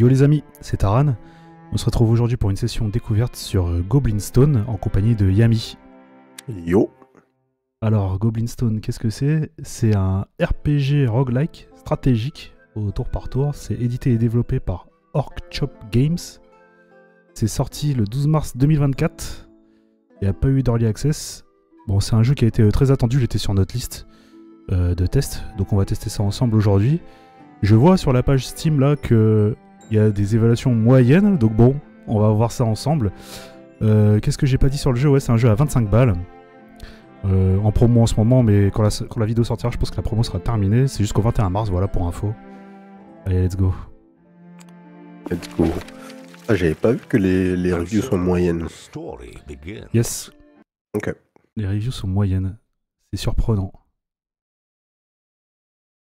Yo les amis, c'est Taran. On se retrouve aujourd'hui pour une session découverte sur Goblin Stone en compagnie de Yami. Yo. Alors Goblin Stone, qu'est-ce que c'est? C'est un RPG roguelike stratégique au tour par tour. C'est édité et développé par Orc Chop Games. C'est sorti le 12 mars 2024. Il n'y a pas eu d'early access. Bon, c'est un jeu qui a été très attendu, il était sur notre liste de tests, donc on va tester ça ensemble aujourd'hui. Je vois sur la page Steam là que il y a des évaluations moyennes, donc bon, on va voir ça ensemble. Qu'est-ce que j'ai pas dit sur le jeu? Ouais, c'est un jeu à 25 balles. En promo en ce moment, mais quand la vidéo sortira, je pense que la promo sera terminée. C'est jusqu'au 21 mars, voilà pour info. Allez, let's go. Let's go. Ah, j'avais pas vu que les reviews sont moyennes. Yes. Ok. Les reviews sont moyennes. C'est surprenant.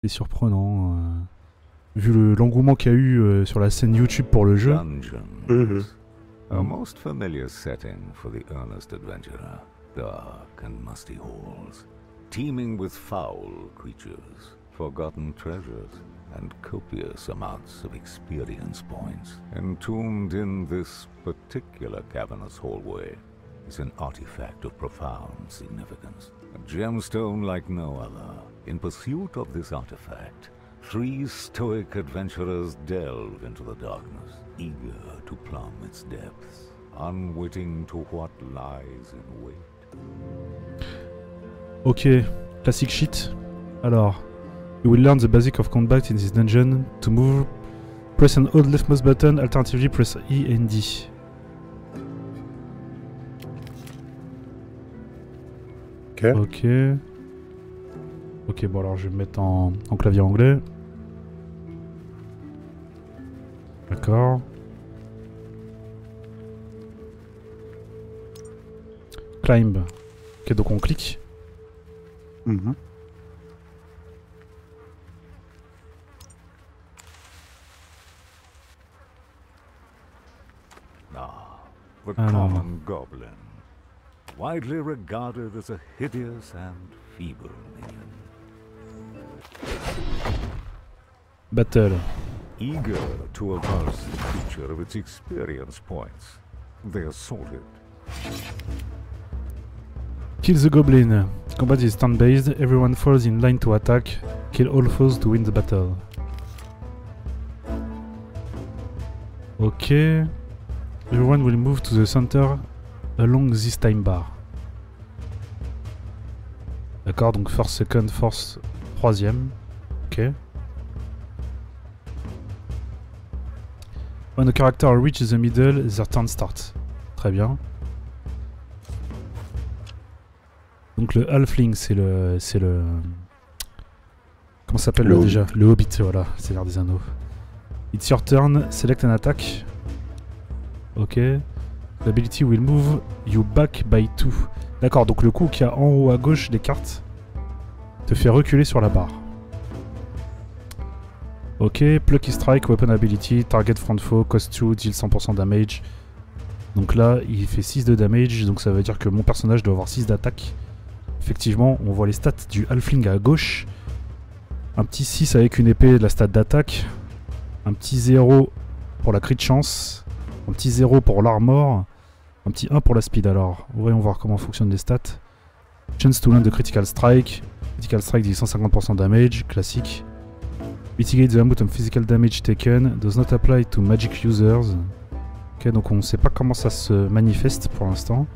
C'est surprenant. Vu l'engouement qu'il y a eu sur la scène YouTube pour le jeu. A most familiar setting for the earnest adventurer. Dark and musty halls, teeming with foul creatures, forgotten treasures, and copious amounts of experience points. Entombed in this particular cavernous hallway is an artifact of profound significance. A gemstone like no other. In pursuit of this artifact, 3 stoic adventurers delve into the darkness, eager to plumb its depths, unwitting to what lies in wait. Ok, classic shit. Alors, you will learn the basic of combat in this dungeon. To move, press and hold left mouse button, alternatively press E and D. Ok. Ok. Ok, bon alors je vais me mettre en clavier anglais. D'accord. Climb. Ok, donc on clique. Mhm. The Alors. common goblin, widely regarded as a hideous and feeble minion. Battle. Eager to avulse the creature of its experience points, they assault it. Kill the goblin. Combat is turn-based. Everyone falls in line to attack. Kill all foes to win the battle. Ok. Everyone will move to the center along this time bar. D'accord, donc first, second, force, troisième. Ok. When a character reaches the middle, their turn starts. Très bien. Donc le halfling, c'est le... Comment ça s'appelle Le déjà? Le hobbit, voilà, c'est l'art des anneaux. It's your turn, select an attack. Ok. L'ability will move you back by 2. D'accord, donc le coup qu'il y a en haut à gauche des cartes te fait reculer sur la barre. Ok, Plucky Strike, Weapon Ability, Target Front Foe, Cost 2, deal 100% damage. Donc là, il fait 6 de damage, donc ça veut dire que mon personnage doit avoir 6 d'attaque. Effectivement, on voit les stats du Halfling à gauche. Un petit 6 avec une épée de la stat d'attaque. Un petit 0 pour la crit chance. Un petit 0 pour l'armor. Un petit 1 pour la speed. Alors, voyons voir comment fonctionnent les stats. Chance to land the critical strike. Critical strike dit 150% damage, classique. Mitigate the amount of physical damage taken. Does not apply to magic users. Ok, donc on ne sait pas comment ça se manifeste pour l'instant.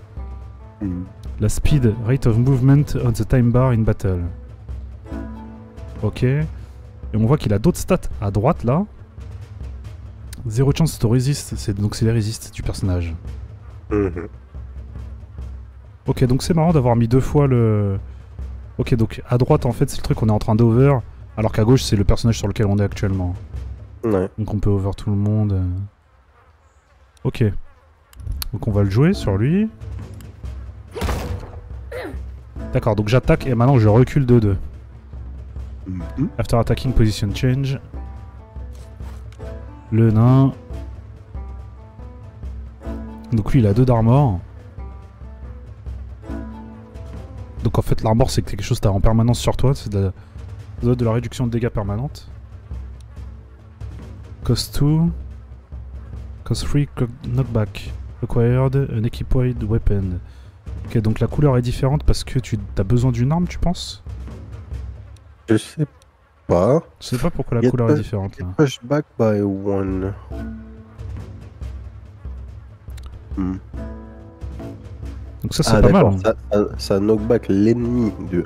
La speed, rate of movement on the time bar in battle. Ok. Et on voit qu'il a d'autres stats à droite là. 0 chance to resist, donc c'est les resist du personnage. Ok, donc c'est marrant d'avoir mis 2 fois le... Ok, donc à droite en fait c'est le truc qu'on est en train d'over, alors qu'à gauche c'est le personnage sur lequel on est actuellement. Ouais. Donc on peut over tout le monde. Ok. Donc on va le jouer sur lui. D'accord, donc j'attaque et maintenant je recule de 2. After attacking, position change. Le nain. Donc lui il a 2 d'armor. Donc en fait l'armor c'est quelque chose que tu as en permanence sur toi, c'est de la réduction de dégâts permanente. Cost 2. Cause 3 knockback. Required an equipped weapon. Ok, donc la couleur est différente parce que tu as besoin d'une arme, tu penses? Je sais pas. Je sais pas pourquoi la couleur est différente là. Pushback by one. Donc ça c'est pas mal. Hein. Ça knockback l'ennemi de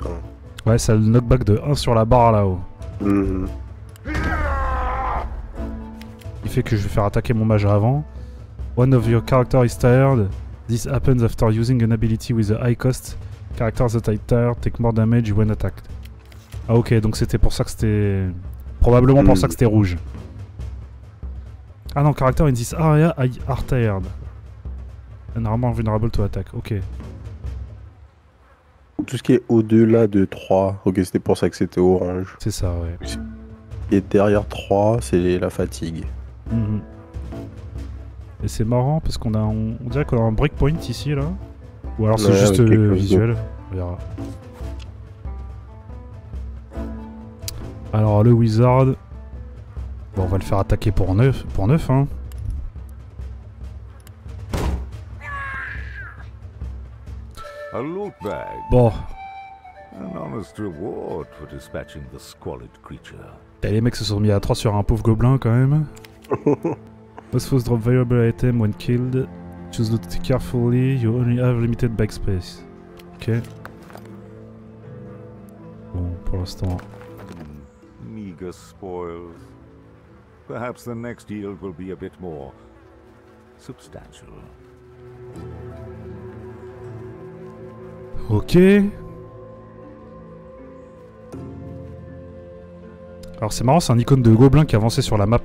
1. Ouais, ça le knockback de 1 sur la barre là-haut. Il fait que je vais faire attaquer mon mage avant. One of your character is tired. This happens after using an ability with a high cost. Characters that are tired take more damage when attacked. Ah ok, donc c'était pour ça que c'était... Probablement pour ça que c'était rouge. Ah non, character in this area are tired. And are more vulnerable to attack, ok. Tout ce qui est au-delà de 3, ok, c'était pour ça que c'était orange. C'est ça, ouais. Et derrière 3, c'est la fatigue. Et c'est marrant parce qu'on a, on dirait qu'on a un breakpoint ici là. Ou alors c'est Ouais, juste visuel. On verra. Alors le wizard, bon, on va le faire attaquer pour 9 hein. A loot bag. Bon. An honest reward for dispatching the squalid creature. Et les mecs se sont mis à 3 sur un pauvre gobelin quand même. Most foes drop valuable item when killed. Choose loot carefully, you only have limited backspace. Ok. Bon, pour l'instant. Meager spoils. Perhaps the next yield will be a bit more substantial. Ok. Alors c'est marrant, c'est un icône de gobelin qui avançait sur la map.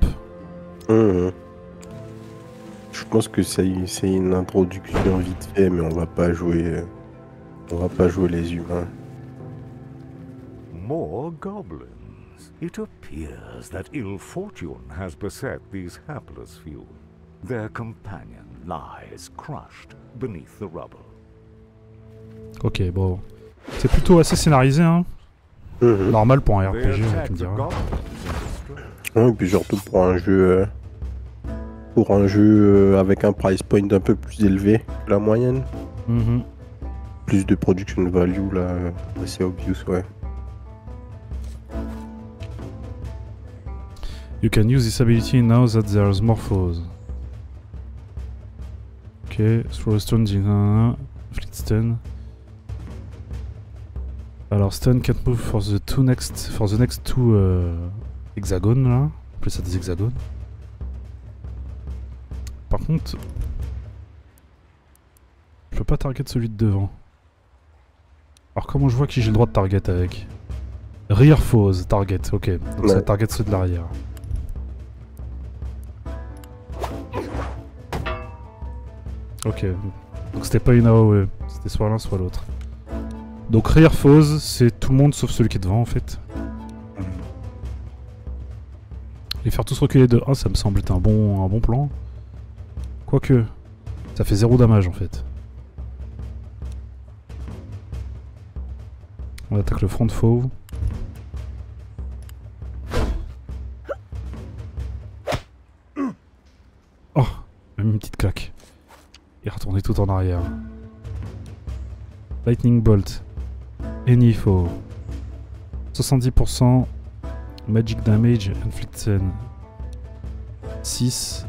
Je pense que c'est une introduction vite fait, mais on va pas jouer les humains. More goblins. It appears that ill fortune has beset these hapless few. Their companion lies crushed beneath the rubble. Ok, bon. C'est plutôt assez scénarisé, hein. Normal pour un RPG, tu me diras. Oui, et puis surtout pour un jeu... avec un price point un peu plus élevé que la moyenne. Plus de production value, là, c'est obvious, ouais. You can use this ability now that there's more foes. Ok, throw a stone in fleet stun. Alors stun can't move for the next two hexagones là. On appelle ça des hexagones. Par contre, je peux pas target celui de devant. Alors comment je vois qui j'ai le droit de target avec? Rear foes target, ok. Donc ça target ceux de l'arrière. Ok, donc c'était pas une AOE, c'était soit l'un soit l'autre. Donc rear foes, c'est tout le monde sauf celui qui est devant en fait. Les faire tous reculer de 1, ça me semble être un bon plan. Quoique, ça fait 0 damage en fait. On attaque le front de fauve. Oh, même une petite claque. Et retourner tout en arrière. Lightning Bolt. Any foe. 70% Magic Damage Inflicted. 6.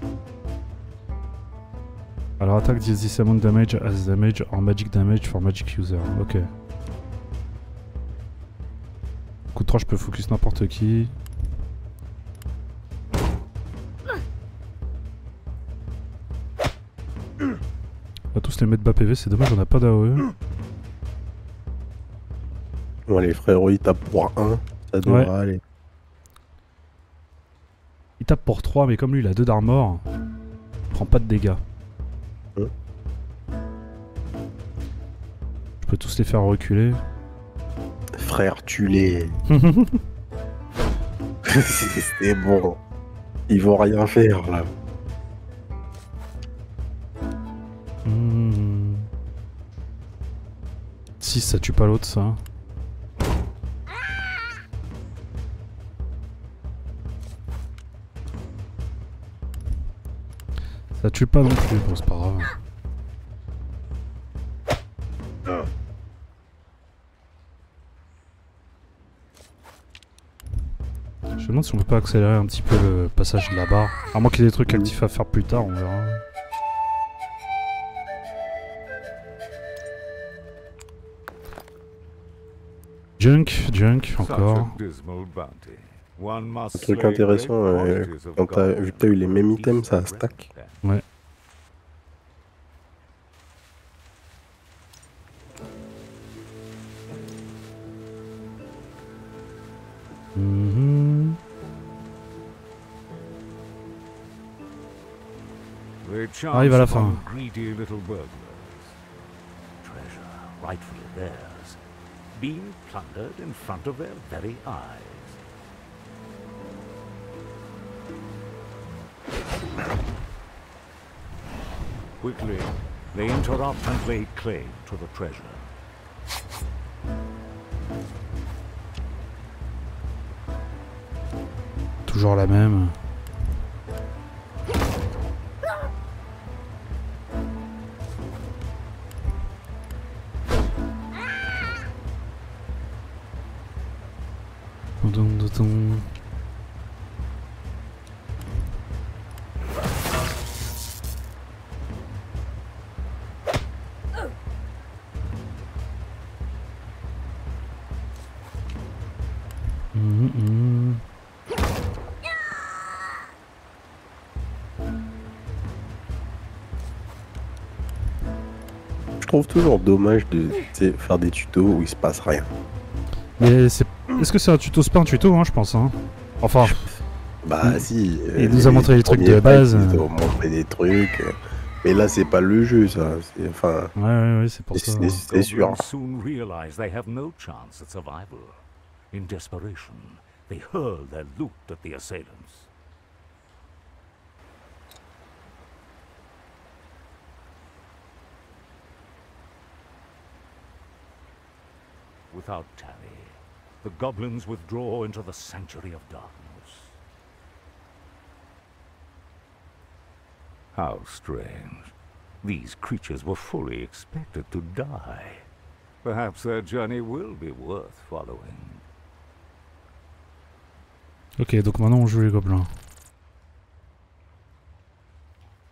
Alors attaque deals this amount damage as damage or magic damage for magic user. Ok. Coup de 3, je peux focus n'importe qui. On va tous les mettre bas PV, c'est dommage, on a pas d'AOE. Bon, les frérots ils tapent pour 1, ça devrait aller. Il tape pour 3, mais comme lui il a 2 d'armor, il prend pas de dégâts. Je peux tous les faire reculer. Frère, tue-les. C'était bon. Ils vont rien faire là. Si ça tue pas l'autre, ça. Ça tue pas non plus, bon c'est pas grave. Je me demande si on peut pas accélérer un petit peu le passage de la barre. À moins qu'il y ait des trucs actifs à faire plus tard, on verra. Junk, encore. Un truc intéressant, vu que t'as eu les mêmes items, ça stack. Ouais. Arrive à la fin. Being plundered in front of their very eyes. Quickly, they interrupt and lay claim to the treasure. Toujours la même. Je trouve toujours dommage de faire des tutos où il se passe rien. Mais c'est... Est-ce que c'est un tuto? C'est pas un tuto, hein, je pense. Hein. Enfin... Bah si. Il nous a montré les trucs de base. Ils ont montré des trucs. Mais là, c'est pas le jeu, ça. Enfin... Ouais, c'est pour ça. C'est sûr. In desperation, they hurl their loot at the assailants. Without tarry, the goblins withdraw into the Sanctuary of Darkness. How strange. These creatures were fully expected to die. Perhaps their journey will be worth following. Ok, donc maintenant on joue les gobelins.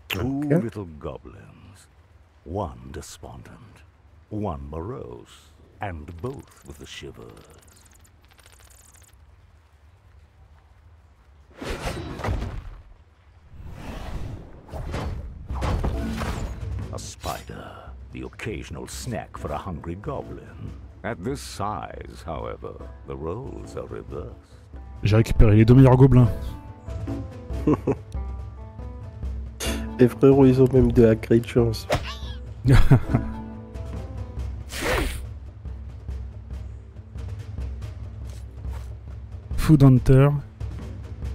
Two little goblins. One despondent, one morose, and both with the shivers. A spider, the occasional snack for a hungry goblin. At this size, however, the roles are reversed. J'ai récupéré les deux meilleurs gobelins. Les frérots, ils ont même de la great chance. Food Hunter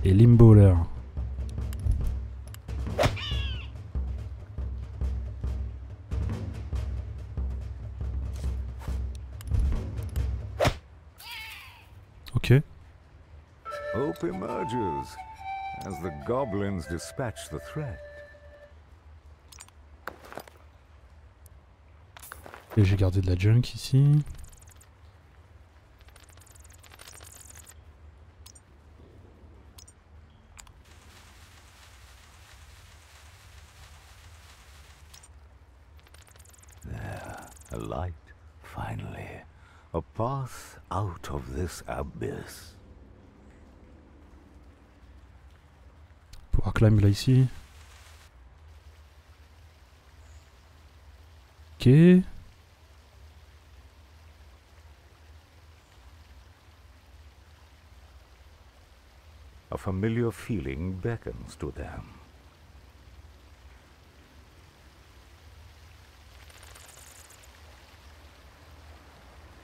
et Limboler. Ok. Hope emerges as the goblins dispatch the threat. Et j'ai gardé de la junk ici. There, a light, finally. A path out of this abyss. Pouvoir climb là ici. Ok. A familiar feeling beckons to them.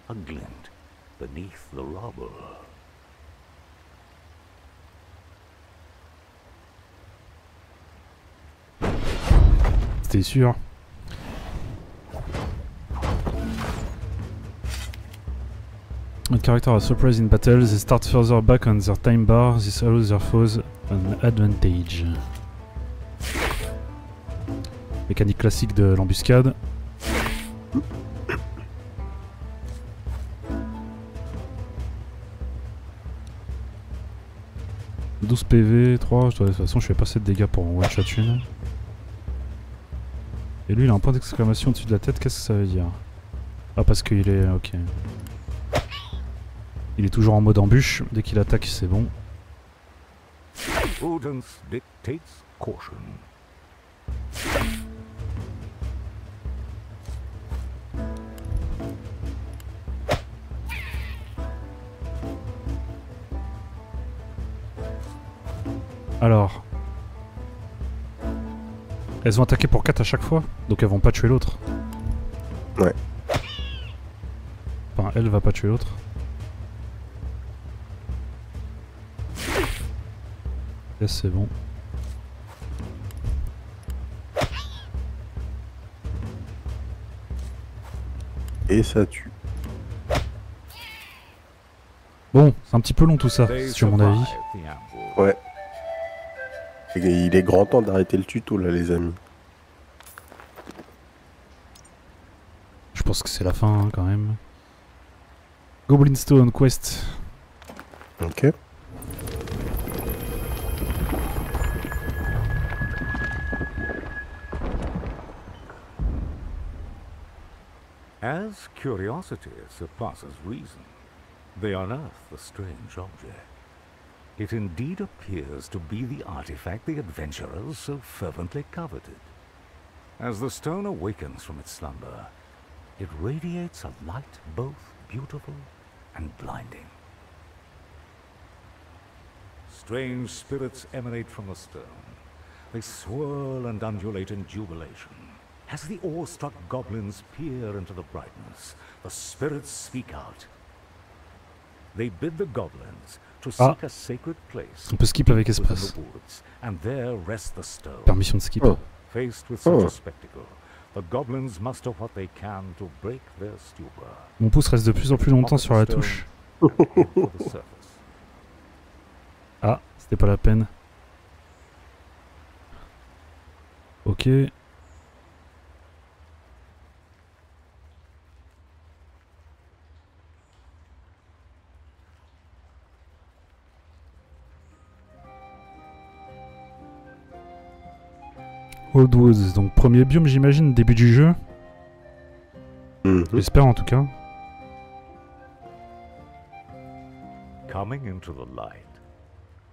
A glint beneath the rubble. C'était sûr. When characters are surprised in battle, they start further back on their time bar. This allows their foes an advantage. Mécanique classique de l'embuscade. « 12 PV, 3, de toute façon je fais pas assez de dégâts pour one shot une. Et lui il a un point d'exclamation au-dessus de la tête, qu'est-ce que ça veut dire? Ah parce qu'il est... ok. Il est toujours en mode embûche, dès qu'il attaque c'est bon. Prudence dictates caution. Alors... Elles vont attaquer pour 4 à chaque fois, donc elles vont pas tuer l'autre. Ouais. Enfin, elle va pas tuer l'autre. Yes, c'est bon. Et ça tue. Bon, c'est un petit peu long tout ça, They sur mon avis. survive the ambush. Ouais. Et il est grand temps d'arrêter le tuto là les amis. Je pense que c'est la fin hein, quand même. Goblin Stone Quest. Ok. As curiosity surpasses reason, they unearth the strange object. It indeed appears to be the artifact the adventurers so fervently coveted. As the stone awakens from its slumber, it radiates a light both beautiful and blinding. Strange spirits emanate from the stone. They swirl and undulate in jubilation. As the awe-struck goblins peer into the brightness, the spirits speak out. They bid the goblins to seek a sacred place On peut skip avec within espace. the woods, and there rest the stone. Permission de skip. Oh. Faced with such a spectacle, the goblins muster what they can to break their stupor. Mon pouce reste de plus en plus longtemps sur la touche. For the surface. Ah, c'était pas la peine. Ok. Old Woods, donc premier biome j'imagine, début du jeu. Mhm. J'espère en tout cas. Coming into the light,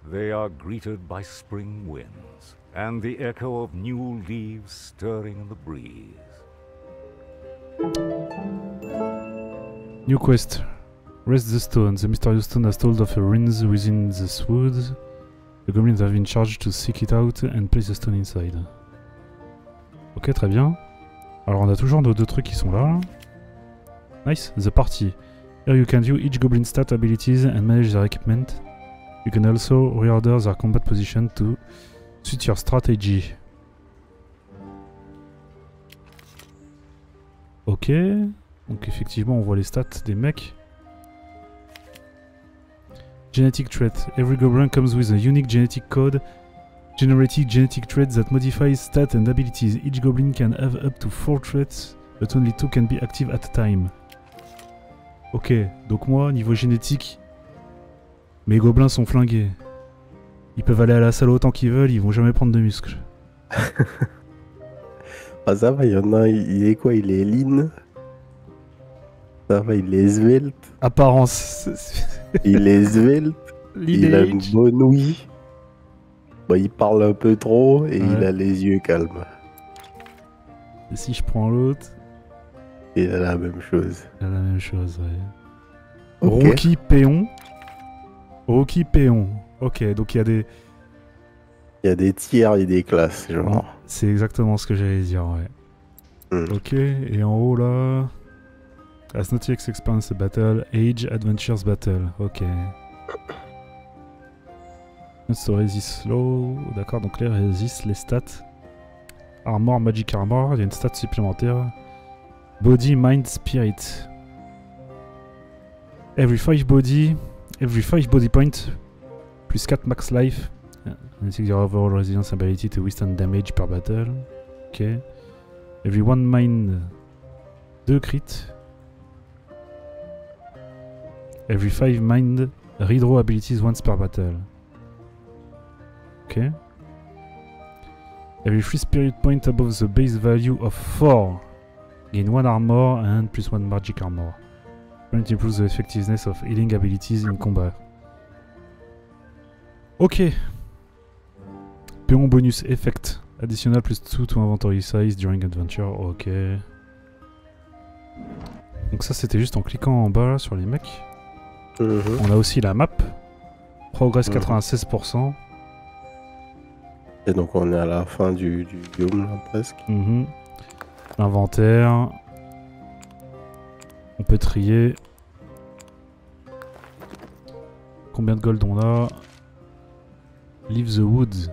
they are greeted by spring winds and the echo of new leaves stirring in the breeze. New quest. Rest the stone. The mysterious stone has told of a ruins within the woods. The goblins have been charged to seek it out and place the stone inside. Ok, très bien. Alors on a toujours nos deux trucs qui sont là. Nice. The party. Here you can view each goblin stat abilities and manage their equipment. You can also reorder their combat position to suit your strategy. Ok. Donc effectivement on voit les stats des mecs. Genetic trait. Every goblin comes with a unique genetic code. Generating genetic traits that modifies stats and abilities. Each goblin can have up to 4 traits, but only 2 can be active at a time. Ok, donc moi, niveau génétique, mes gobelins sont flingués. Ils peuvent aller à la salle autant qu'ils veulent, ils vont jamais prendre de muscles. Ah ça va, il y en a un, il est quoi? Il est lean. Ça va, il est svelte. Apparence. Il est svelte. Il a une bonne ouïe. Bah, il parle un peu trop et il a les yeux calmes. Et si je prends l'autre, Il a la même chose. il a la même chose, ouais. Ok. Rookie Péon. Rookie Péon. Ok, donc il y a des... Il y a des tiers et des classes, genre. C'est exactement ce que j'allais dire, ouais. Ok, et en haut là... As not yet experienced a battle, Age Adventures Battle, ok. So resist slow, d'accord, donc les résiste les stats. Armor, Magic Armor, il y a une stat supplémentaire. Body, Mind, Spirit. Every 5 body point, plus 4 max life. Your overall resilience ability to withstand damage per battle. Ok. Every one mine 2 crit. Every 5 mind redraw abilities once per battle. Ok. Every 3 spirit point above the base value of 4. Gain 1 armor and plus 1 magic armor. It improves the effectiveness of healing abilities in combat. Ok. Peon bonus effect. Additional plus 2 to inventory size during adventure. Ok. Donc ça c'était juste en cliquant en bas là, sur les mecs. On a aussi la map. Progress 96%. Et donc on est à la fin du biome là presque. Inventaire. On peut trier. Combien de gold on a? Leave the woods.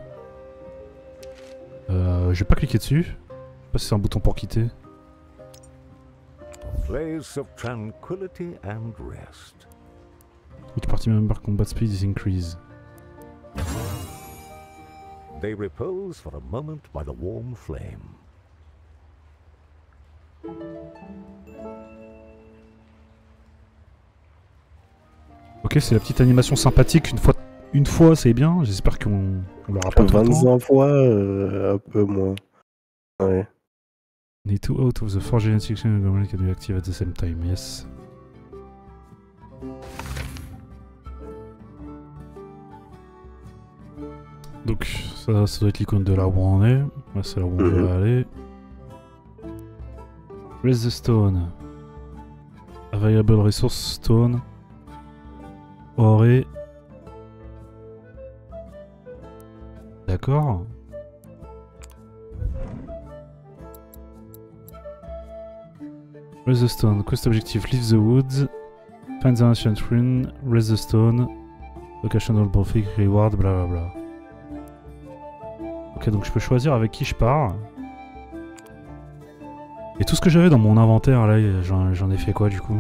Je vais pas cliquer dessus. Je sais pas si c'est un bouton pour quitter. Place of tranquility and rest. Each party member combat speed is increased. They repose for a moment by the warm flame. Ok, c'est la petite animation sympathique. Une fois c'est bien. J'espère qu'on l'aura pas tout le temps. 25 fois, un peu moins. Ouais. Need to out of the 4 genetic can be active at the same time. Yes. Donc ça doit être l'icône de là où on est. Là c'est là où on va aller. Raise the stone. Available resource stone. Oré. D'accord. Raise the stone. Quest objective. Leave the woods. Find the ancient ruin. Raise the stone. Occasional profit. Reward. Blablabla. Ok, donc je peux choisir avec qui je pars. Et tout ce que j'avais dans mon inventaire, là, j'en ai fait quoi du coup?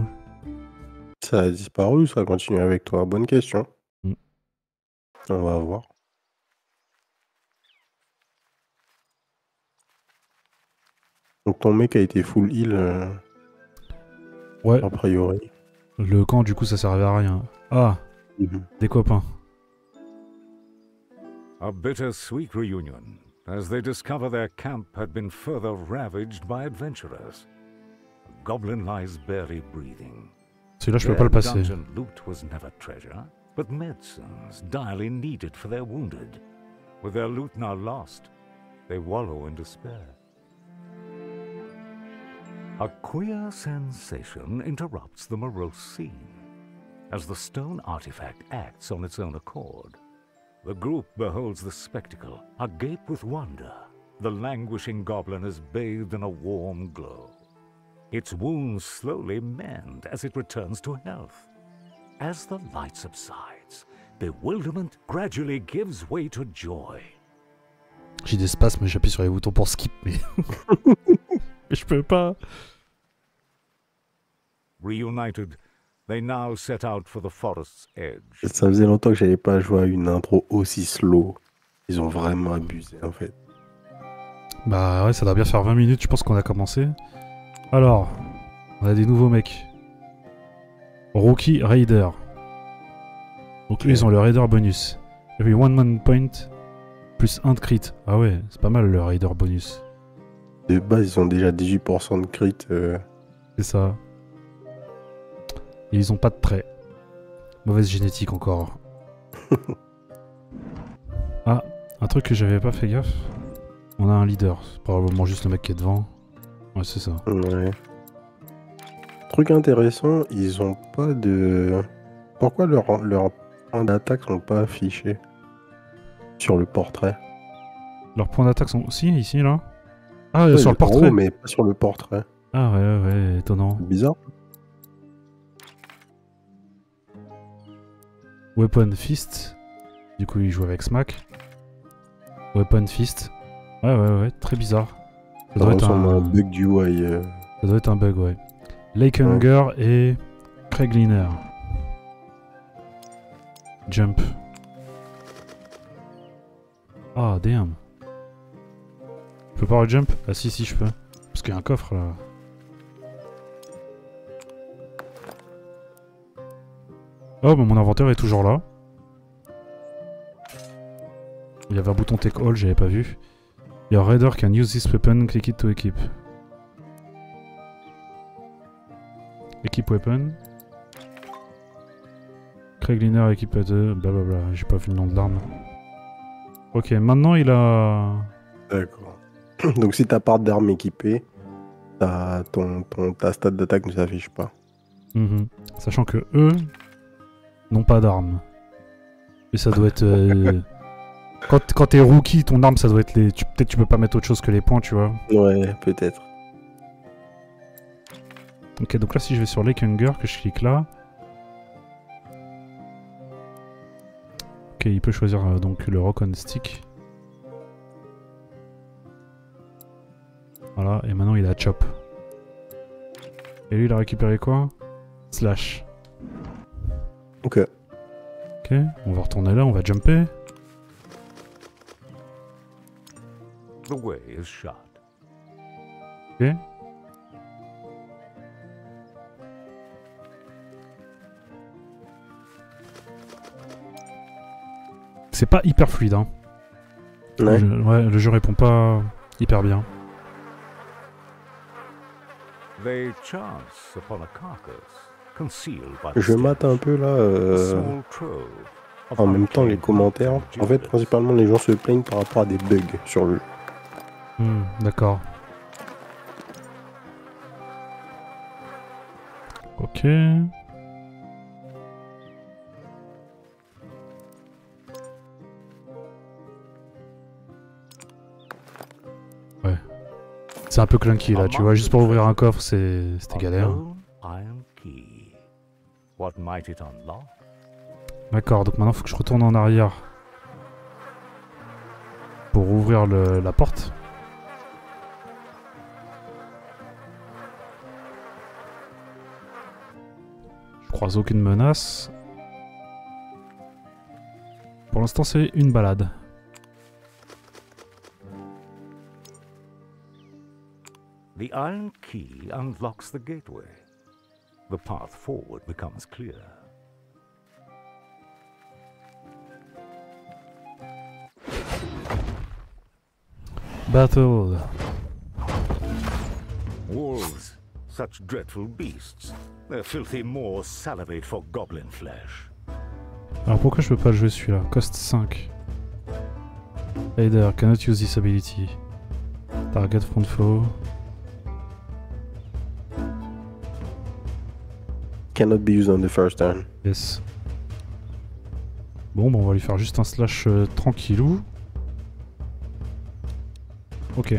Ça a disparu ou ça a continué avec toi? Bonne question. On va voir. Donc ton mec a été full heal, ouais. A priori. Le camp, du coup, ça servait à rien. Ah, des copains. A bittersweet reunion, as they discover their camp had been further ravaged by adventurers. A goblin lies barely breathing. Celui-là, je peux pas le passer. Dungeon loot was never treasure, but medicines direly needed for their wounded. With their loot now lost, they wallow in despair. A queer sensation interrupts the morose scene, as the stone artifact acts on its own accord. The group beholds the spectacle, agape with wonder. The languishing goblin is bathed in a warm glow. Its wounds slowly mend as it returns to health. As the light subsides, bewilderment gradually gives way to joy. J'ai des spasmes, j'appuie sur les boutons pour skip, mais... mais je peux pas. Reunited, they now set out for the forest's edge. Ça faisait longtemps que j'avais pas joué à une intro aussi slow. Ils ont vraiment abusé en fait. Bah ouais, ça doit bien faire 20 minutes, je pense qu'on a commencé. Alors, on a des nouveaux mecs. Rookie Raider. Donc eux, ils ont le Raider bonus. Every one man point plus 1 de crit. Ah ouais, c'est pas mal le Raider bonus. De base, ils ont déjà 18% de crit. C'est ça. Et ils ont pas de trait. Mauvaise génétique encore. Ah, un truc que j'avais pas fait gaffe. On a un leader. C'est probablement juste le mec qui est devant. Ouais, c'est ça. Ouais. Truc intéressant, ils ont pas de... Pourquoi leurs points d'attaque sont pas affichés sur le portrait? Leurs points d'attaque sont aussi ici, là? Ah, Ouais, sur le portrait. haut, mais pas sur le portrait. Ah ouais, étonnant. Bizarre. Weapon Fist. Du coup, il joue avec Smack. Weapon Fist. Ouais, très bizarre. Ça doit être un bug du UI. Ça doit être un bug, ouais. Lake Hunger et Craig Liner. Jump. Ah, damn. Je peux pas rejump? Ah si, je peux. Parce qu'il y a un coffre là. Oh, bah mon inventaire est toujours là. Il y avait un bouton take all, j'avais pas vu. Your raider can use this weapon, click it to equip. Equip weapon. Craig Liner, équipe 2, blablabla, j'ai pas vu le nom de l'arme. Ok, maintenant il a... D'accord. Donc si t'as pas d'armes équipées, ta stat d'attaque ne s'affiche pas. Sachant que eux n'ont pas d'armes. Et ça doit être... Quand t'es rookie, ton arme ça doit être les... Peut-être tu peux pas mettre autre chose que les points, tu vois. Ouais, peut-être. Ok, donc là si je vais sur Lake Hunger, que je clique là... Ok, il peut choisir donc le Rock on Stick. Voilà, et maintenant il a Chop. Et lui il a récupéré quoi? Slash. Ok. Ok, on va retourner là, on va jumper. The way is shut. Ok. C'est pas hyper fluide, hein. Ouais. Le jeu répond pas hyper bien. They chance upon a carcass, concealed by the Je mate un stench. peu là, A small trove of en même temps les unclaimed commentaires. meat and En fait, jewels. principalement les gens se plaignent par rapport à des bugs sur le jeu. D'accord. Ok. Ouais. C'est un peu clunky là, tu vois. Juste pour ouvrir un coffre, c'était galère. Unknown iron key. What might it unlock? D'accord, donc maintenant faut que je retourne en arrière. Pour ouvrir la porte. Je croise aucune menace. Pour l'instant c'est une balade. The iron key unlocks the gateway. The path forward becomes clear. Battle. Wolves, such dreadful beasts. Their filthy maws salivate for goblin flesh. Alors pourquoi je peux pas jouer celui-là? Cost 5. Raider, cannot use this ability. Target front foe. Cannot be used on the first turn. Yes. Bon, bah on va lui faire juste un slash tranquillou. Ok.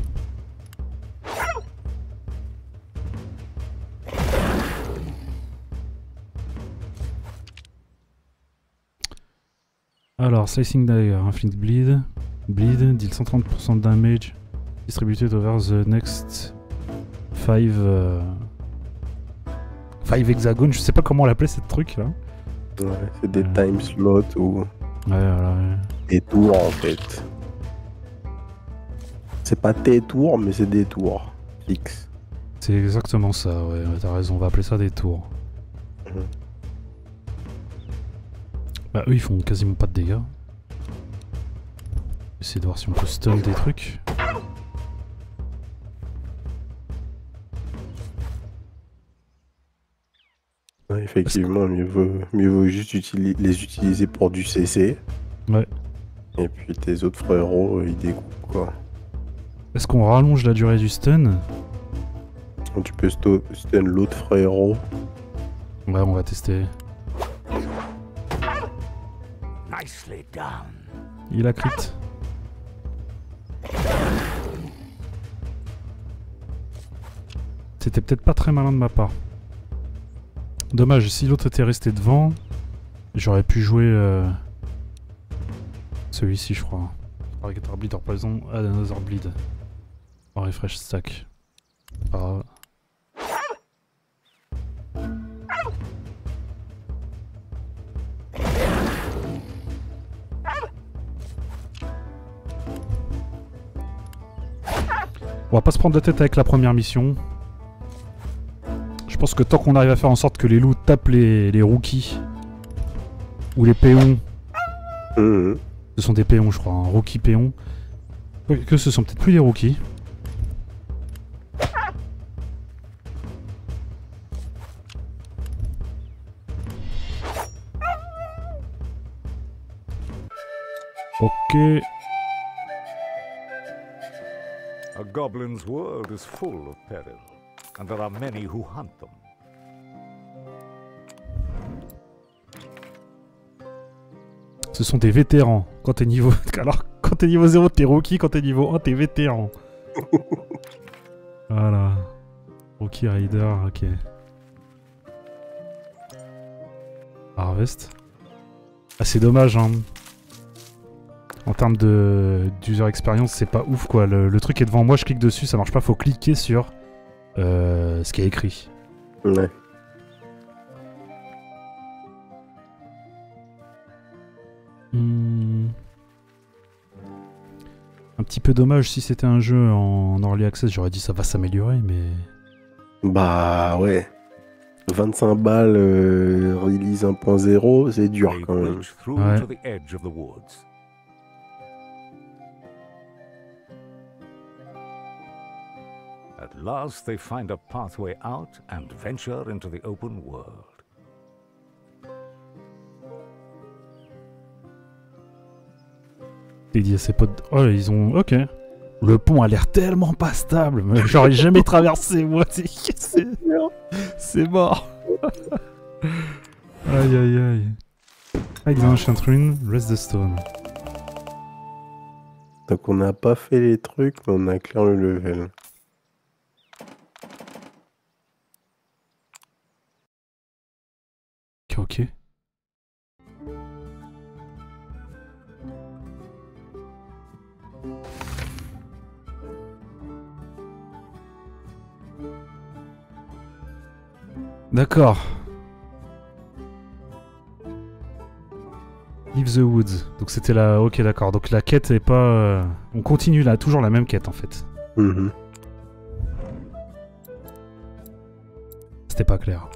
Alors, Slicing Dagger, Infinite Bleed. Bleed, deal 130% de damage. Distributed over the next 5 hexagones. Je sais pas comment l'appeler cette truc là. Ouais, c'est des time slots ou Ouais, voilà. Ouais. des tours en fait. C'est pas tes tours, mais c'est des tours fixes. C'est exactement ça, ouais, t'as raison, on va appeler ça des tours. Mhm. Bah eux ils font quasiment pas de dégâts. Essayer de voir si on peut stun des trucs. Ouais, effectivement, mieux vaut juste les utiliser pour du CC. Ouais. Et puis tes autres frérots, ils découpent quoi. Est-ce qu'on rallonge la durée du stun? Tu peux stun l'autre frérot. Ouais, on va tester. Nicely done. Il a crit. C'était peut-être pas très malin de ma part. Dommage, si l'autre était resté devant, j'aurais pu jouer celui-ci, je crois. Target Bleed or Poison, add another bleed. En refresh stack. Ah. On va pas se prendre la tête avec la première mission. Je pense que tant qu'on arrive à faire en sorte que les loups tapent les rookies ou les péons, Mhm. ce sont des péons je crois, un rookie péon, que ce sont peut-être plus des rookies. Ok. A goblin's world is full of peril, and there are many who hunt them. Ce sont des vétérans. Quand t'es niveau... Alors, quand t'es niveau 0, t'es rookie. Quand t'es niveau 1, t'es vétéran. Voilà. Rookie Raider, ok. Harvest. Ah, c'est dommage, hein. En termes d'user experience, c'est pas ouf, quoi. Le truc est devant moi, je clique dessus, ça marche pas. Faut cliquer sur ce qui est écrit. Ouais. Un petit peu dommage, si c'était un jeu en early access, j'aurais dit ça va s'améliorer, mais... Bah ouais. 25 balles release 1.0, c'est dur They quand même. reach through Ouais. to the edge of the woods. At last they find a pathway out and venture into the open world. Il dit à ses potes... Oh, ils ont... Ok. Le pont a l'air tellement pas stable. Mais j'aurais jamais traversé, moi. C'est mort. Aïe, aïe, aïe. Hide the ancient ruin, rest the stone. Donc on n'a pas fait les trucs, mais on a clair le level. Ok. D'accord. Leave the woods. Donc c'était la... Ok, d'accord. Donc la quête est pas... On continue là, toujours la même quête en fait. Mhm. C'était pas clair.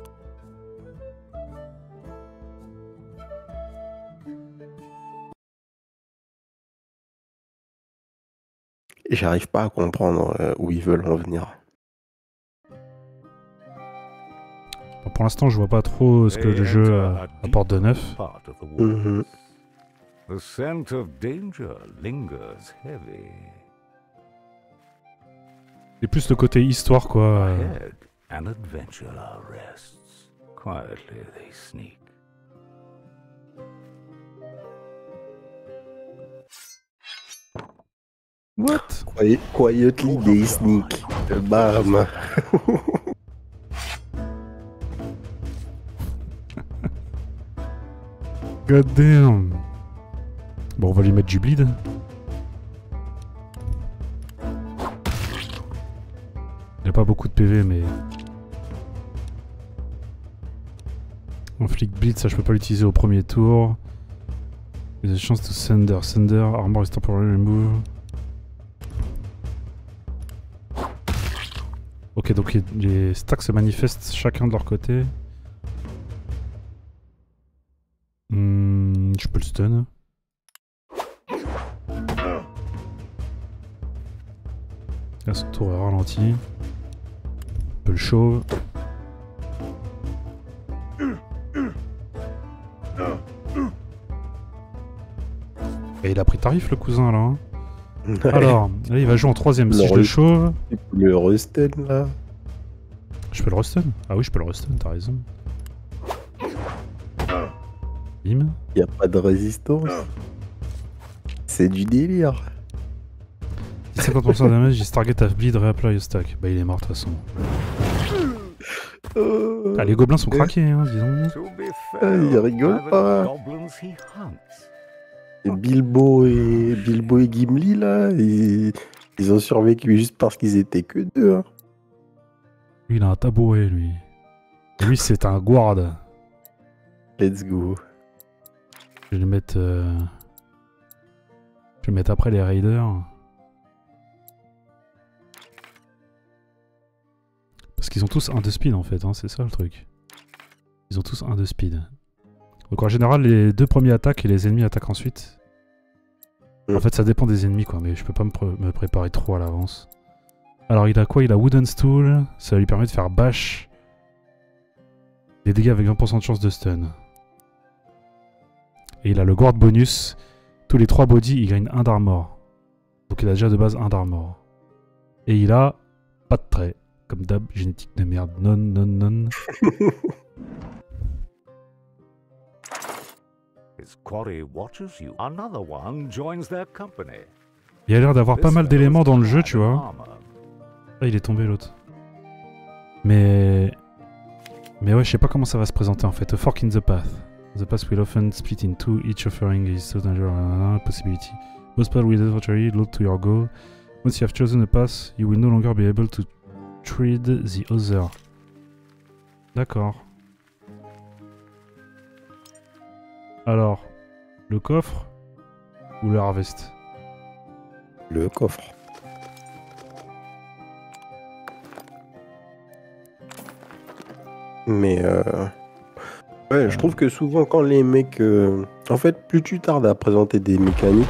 Et j'arrive pas à comprendre où ils veulent en venir. Bon, pour l'instant, je vois pas trop ce que le jeu apporte de neuf. Part of the woods. Mhm. The scent of danger lingers heavy. C'est plus le côté histoire, quoi. Ahead, an adventurer rests. Quietly they sneak. What? Quietly they sneak. Bam. God damn. Bon, on va lui mettre du bleed. Il a pas beaucoup de PV, mais... Inflict bleed, ça je peux pas l'utiliser au premier tour. There's a chance to Thunder. Thunder, armor is temporarily removed. Ok, donc les stacks se manifestent chacun de leur côté. Je peux le stun. Là, son tour est ralenti. Je peux le chauve. Et il a pris tarif le cousin là. Hein. Alors, là il va jouer en troisième. Si je le chauve. Le rustun là. Je peux le restun? Ah oui, je peux le restun, t'as raison. Bim. Y a pas de résistance. C'est du délire. 50% de damage, his target have bleed, reapply your stack. Bah il est mort de toute façon. Ah, les gobelins sont craqués, hein, disons. To be Ah, fair, il rigole by the pas. goblins he hunts. Et Bilbo et Gimli là, ils ont survécu juste parce qu'ils étaient que deux. Hein. Lui, il a un tabouret, lui. Lui, c'est un guard. Let's go. Je vais le mettre... Je vais mettre après les raiders. qu'ils ont tous 1 de speed en fait, hein, c'est ça le truc. Ils ont tous 1 de speed. Donc en général, les 2 premiers attaquent et les ennemis attaquent ensuite. En fait, ça dépend des ennemis quoi, mais je peux pas me préparer trop à l'avance. Alors il a quoi? Il a Wooden Stool, ça lui permet de faire bash. Des dégâts avec 20% de chance de stun. Et il a le guard bonus. Tous les 3 bodies, il gagne 1 d'armor. Donc il a déjà de base 1 d'armor. Et il a pas de trait. Comme d'hab, génétique de merde. Non, non, non. His quarry watches you. Another one joins their company. Il a l'air d'avoir pas mal d'éléments dans le jeu, tu vois. Ah, il est tombé l'autre. Mais ouais, je sais pas comment ça va se présenter en fait. A fork in the path. The path will often split in two, each offering is so dangerous possibility. Most paths will eventually lead to your goal. Once you have chosen a path, you will no longer be able to tread the other. D'accord. Alors, le coffre ou le harvest? Le coffre. Mais ouais, je trouve que souvent quand les mecs... En fait, plus tu tardes à présenter des mécaniques,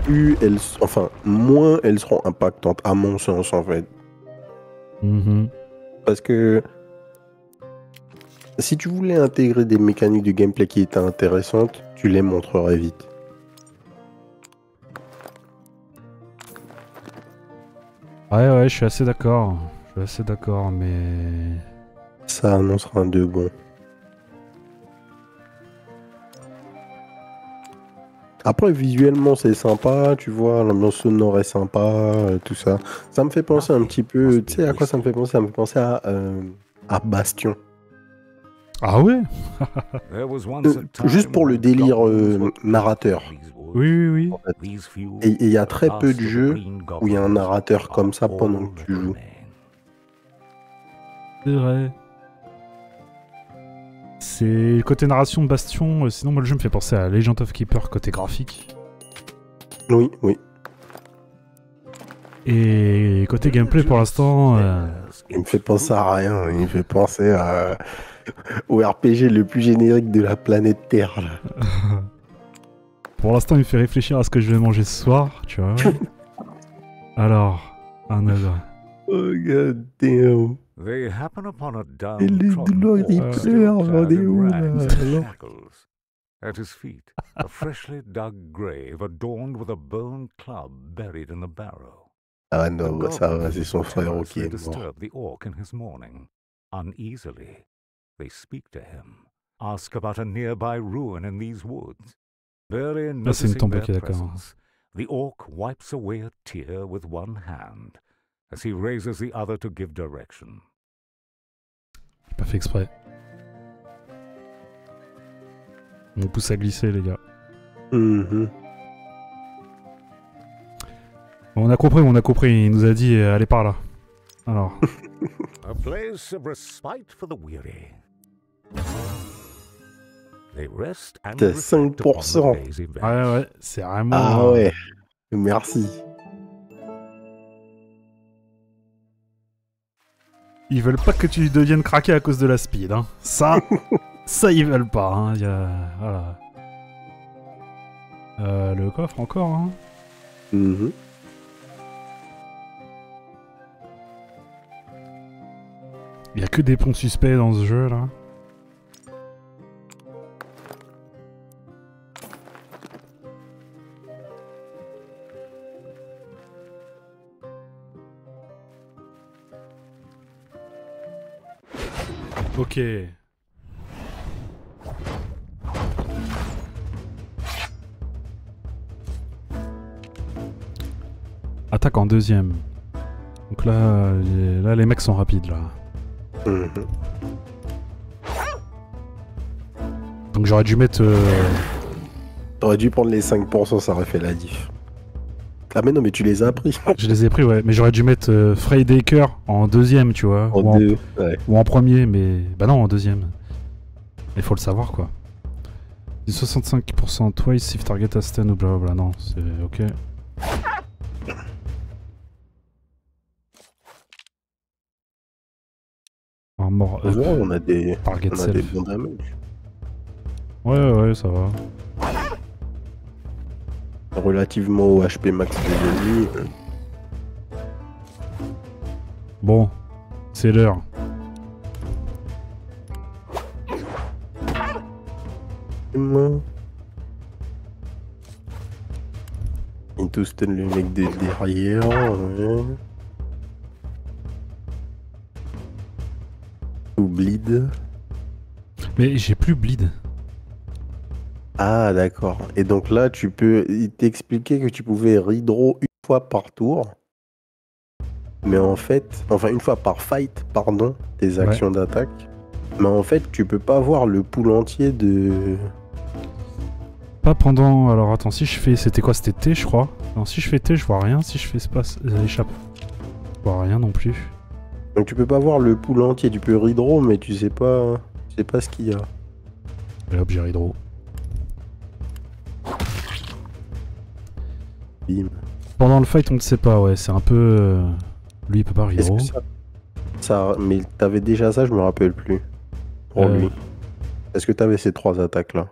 plus elles... Enfin, moins elles seront impactantes, à mon sens, en fait. Parce que... Si tu voulais intégrer des mécaniques de gameplay qui étaient intéressantes, tu les montrerais vite. Ouais, je suis assez d'accord. Mais... Ça annoncera un de bon. Après, visuellement, c'est sympa, tu vois, l'ambiance sonore est sympa, tout ça. Ça me fait penser un petit peu... Tu sais à quoi ça me fait penser? Ça me fait penser à Bastion. Ah ouais? Juste pour le délire narrateur. Oui. En fait. Et il y a très peu de jeux où il y a un narrateur comme ça pendant que tu joues. C'est vrai. C'est côté narration de Bastion, sinon moi le jeu me fait penser à Legend of Keeper côté graphique. Oui. Et côté gameplay pour l'instant... Il me fait penser à rien, il me fait penser au RPG le plus générique de la planète Terre. Là. Pour l'instant il me fait réfléchir à ce que je vais manger ce soir, tu vois. Alors, un autre. Oh god damn. They happen upon a Et les douleurs, ils pleurent, on est où là? At his feet, a freshly dug grave adorned with a bone club buried in the barrow. Ah non, bah ça va, c'est son frère qui est mort. Disturb the orc in his mourning. Uneasily, they speak to him, ask about a nearby ruin in these woods. Barely noticing their presence, the orc wipes away a tear with one hand as he raises the other to give direction. J'ai pas fait exprès. On pousse à glisser, les gars. On a compris. Il nous a dit allez par là. Alors. A place of respite for the weary. They rest and t'as 5%. Ouais, c'est vraiment. Ah ouais. Merci. Ils veulent pas que tu deviennes craqué à cause de la speed, hein. Ça ils veulent pas, hein. Voilà. Le coffre encore, hein. Il y a que des ponts suspects dans ce jeu, là. Ok. Attaque en deuxième. Donc là, les mecs sont rapides là. Donc j'aurais dû mettre... T'aurais dû prendre les 5%, ça aurait fait la diff. Ah mais non, mais tu les as pris. Je les ai pris, ouais. Mais j'aurais dû mettre Freydaker en deuxième, tu vois. Ou en premier, mais... Bah non, en deuxième. Il faut le savoir, quoi. 65% twice if target has 10 ou blablabla. Non, c'est ok. Armor up. Ouais, on a des Self. bons damages. Ouais, ça va. Relativement au HP max des ennemis. Bon, c'est l'heure. Into stun le mec de derrière. Ouais. Ou bleed. Mais j'ai plus bleed. Ah d'accord. Et donc là il t'expliquait que tu pouvais redraw une fois par tour. Mais en fait, enfin une fois par fight, pardon, tes actions d'attaque. Mais en fait, tu peux pas voir le pool entier de... Pas pendant... Alors attends, si je fais... C'était quoi? C'était T, je crois. Non, si je fais T, je vois rien. Si je fais espace... échappe. Je vois rien non plus. Donc tu peux pas voir le pool entier. Tu peux redraw, mais tu sais pas ce qu'il y a. Et hop, j'ai redraw. Bim. Pendant le fight, on ne sait pas, ouais. C'est un peu... Lui, il peut pas redraw. Est-ce que ça... Mais t'avais déjà ça, je me rappelle plus. Pour lui. Est-ce que t'avais ces 3 attaques-là?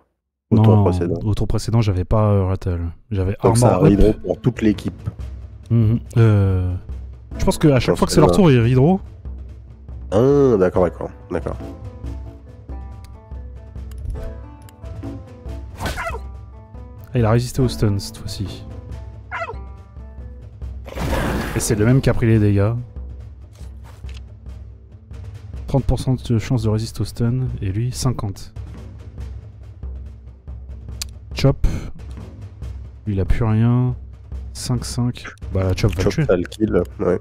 Au tour précédent. Au tour précédent, j'avais pas Rattle. J'avais Armor ça up. redraw pour toute l'équipe. Je pense qu'à chaque fois que c'est leur tour, ils redraw. Ah, d'accord. Ah, il a résisté au stun cette fois-ci. Et c'est le même qui a pris les dégâts. 30% de chance de résister au stun, et lui 50. Chop. Lui il a plus rien. 5-5. Bah la Chop va le tuer. Ça le kill, ouais.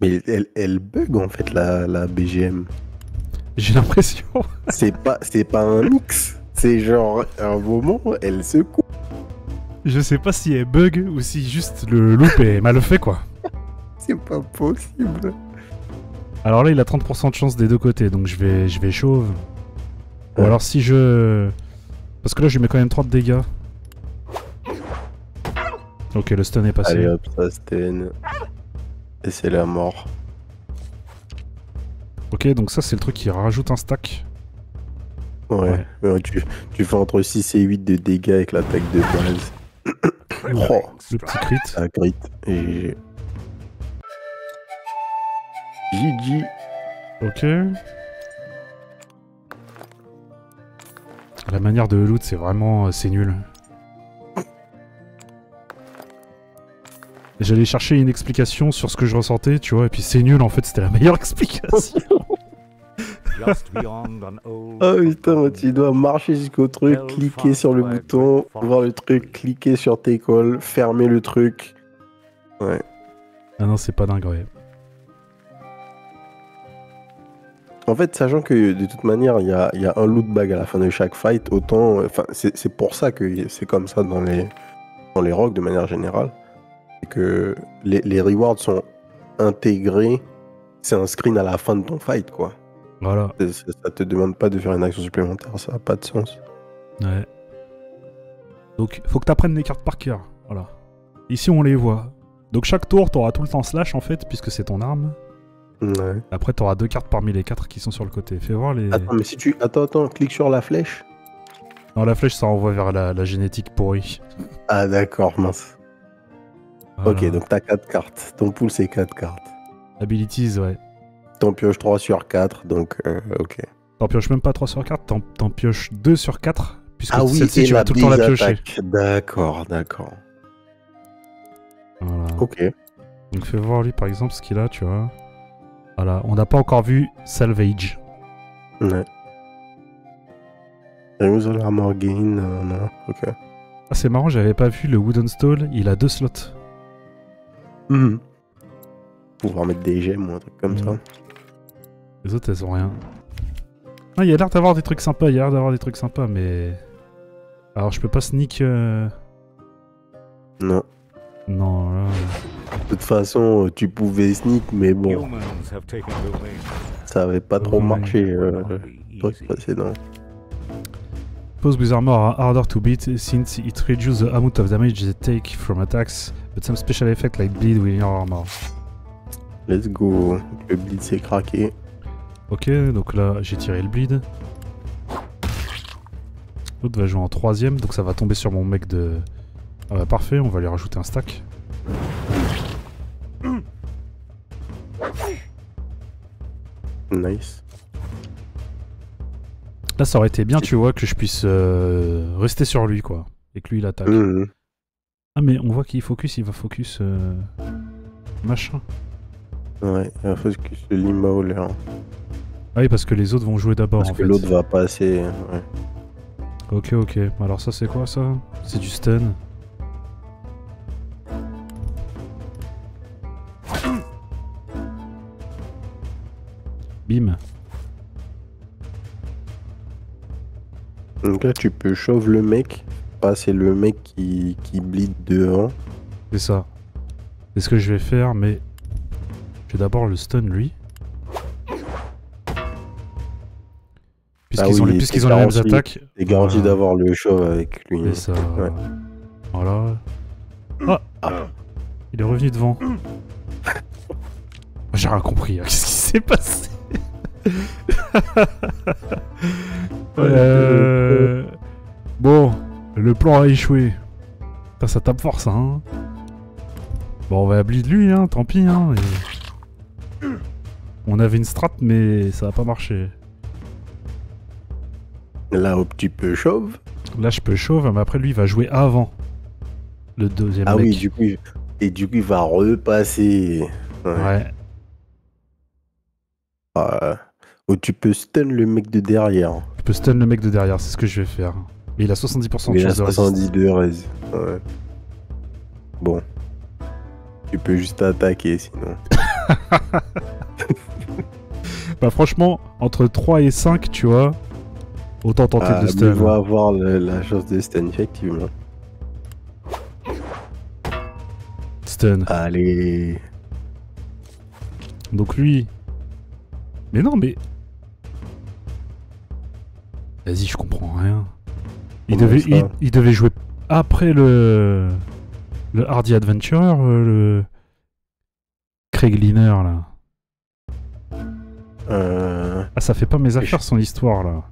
Mais elle bug en fait la BGM. J'ai l'impression. C'est pas un mix. C'est genre à un moment elle se coupe. Je sais pas si elle bug ou si juste le loop est mal fait quoi. C'est pas possible. Alors là il a 30% de chance des deux côtés donc je vais chauve. Ou alors si je... Parce que là je lui mets quand même 3 de dégâts. Ok le stun est passé. Allez hop ça stun. Et c'est la mort. Ok donc ça c'est le truc qui rajoute un stack. Ouais. Tu fais entre 6 et 8 de dégâts avec l'attaque de base. Oh, le petit crit. Ça crit. Et... GG. Ok. La manière de loot c'est vraiment... c'est nul. J'allais chercher une explication sur ce que je ressentais, tu vois, et puis c'est nul en fait, c'était la meilleure explication. Oh putain, tu dois marcher jusqu'au truc, cliquer sur le bouton, voir le truc, cliquer sur tes calls, fermer le truc. Ouais. Ah non, c'est pas dingue, ouais. En fait, sachant que de toute manière, il y a un loot bag à la fin de chaque fight, autant... Enfin, c'est pour ça que c'est comme ça dans les rogues de manière générale. C'est que les rewards sont intégrés, c'est un screen à la fin de ton fight, quoi. Voilà. Ça te demande pas de faire une action supplémentaire, ça a pas de sens. Ouais. Donc, faut que t'apprennes les cartes par cœur. Voilà. Ici, on les voit. Donc, chaque tour, t'auras tout le temps slash, en fait, puisque c'est ton arme. Ouais. Après, t'auras 2 cartes parmi les 4 qui sont sur le côté. Fais voir les... Attends, mais si tu... Attends, clique sur la flèche. Non, la flèche, ça renvoie vers la génétique pourrie. Ah, d'accord, mince. Voilà. Ok, donc t'as 4 cartes. Ton pool, c'est 4 cartes. Abilities, ouais. T'en pioches 3 sur 4, donc ok. T'en pioches même pas 3 sur 4, t'en pioches 2 sur 4, puisque ah oui, celle-ci, tu vas tout le temps la piocher. D'accord. Voilà. Ok. Donc fais voir lui, par exemple, ce qu'il a, tu vois. Voilà, on n'a pas encore vu Salvage. Ouais. Remove the armor gain, non, ok. Ah, c'est marrant, j'avais pas vu le Wooden Stall, il a 2 slots. Pouvoir mettre des gemmes ou un truc comme ça. Les autres, elles ont rien. Ah, il y a l'air d'avoir des trucs sympas, mais... Alors, je peux pas sneak... Non. Non, là... De toute façon, tu pouvais sneak, mais bon... Ça avait pas trop marché, le truc précédent. Pose with armor are harder to beat since it reduces the amount of damage they take from attacks But some special effect like bleed with your armor. Let's go. Le bleed s'est craqué. Ok, donc là j'ai tiré le bleed. L'autre va jouer en 3ème, donc ça va tomber sur mon mec de... Ah bah parfait, on va lui rajouter un stack. Nice. Là ça aurait été bien, tu vois, que je puisse rester sur lui, quoi. Et que lui il attaque. Ah mais on voit qu'il focus, il va focus... machin. Ouais, il va focus le Limao là. Ah oui, parce que les autres vont jouer d'abord, en Parce que fait. l'autre va passer. Ouais. Ok, ok. Alors ça c'est quoi, ça? C'est du stun. Bim. Donc là, tu peux shove le mec. C'est le mec qui bleed devant. C'est ça. C'est ce que je vais faire, mais... Je vais d'abord le stun, lui. Puisqu'ils ont les mêmes attaques. T'es garanti d'avoir le shove avec lui. Et ça... Ouais. Voilà. Ah. Il est revenu devant. J'ai rien compris. Hein. Qu'est-ce qui s'est passé? Bon, le plan a échoué. Putain, ça tape fort, ça. Hein. Bon, on va bleed lui, hein, tant pis. Hein, et... On avait une strat, mais ça a pas marché. Là, hop, tu peux shove. Là, je peux shove, mais après, lui, il va jouer avant le deuxième mec. Ah oui, du coup, il va repasser. Ouais. Ou tu peux stun le mec de derrière. Je peux stun le mec de derrière, c'est ce que je vais faire. Mais il a 70% de Il a chance de 70 de res. Ouais. Bon. Tu peux juste attaquer sinon. Bah franchement, entre 3 et 5, tu vois, autant tenter de stun. Il va avoir la chance de stun, effectivement. Stun. Allez. Donc lui... Mais non, mais... Vas-y, je comprends rien. Il devait jouer après le Hardy Adventurer, le Craig Liner, là. Ah, ça fait pas mes affaires, son histoire, là.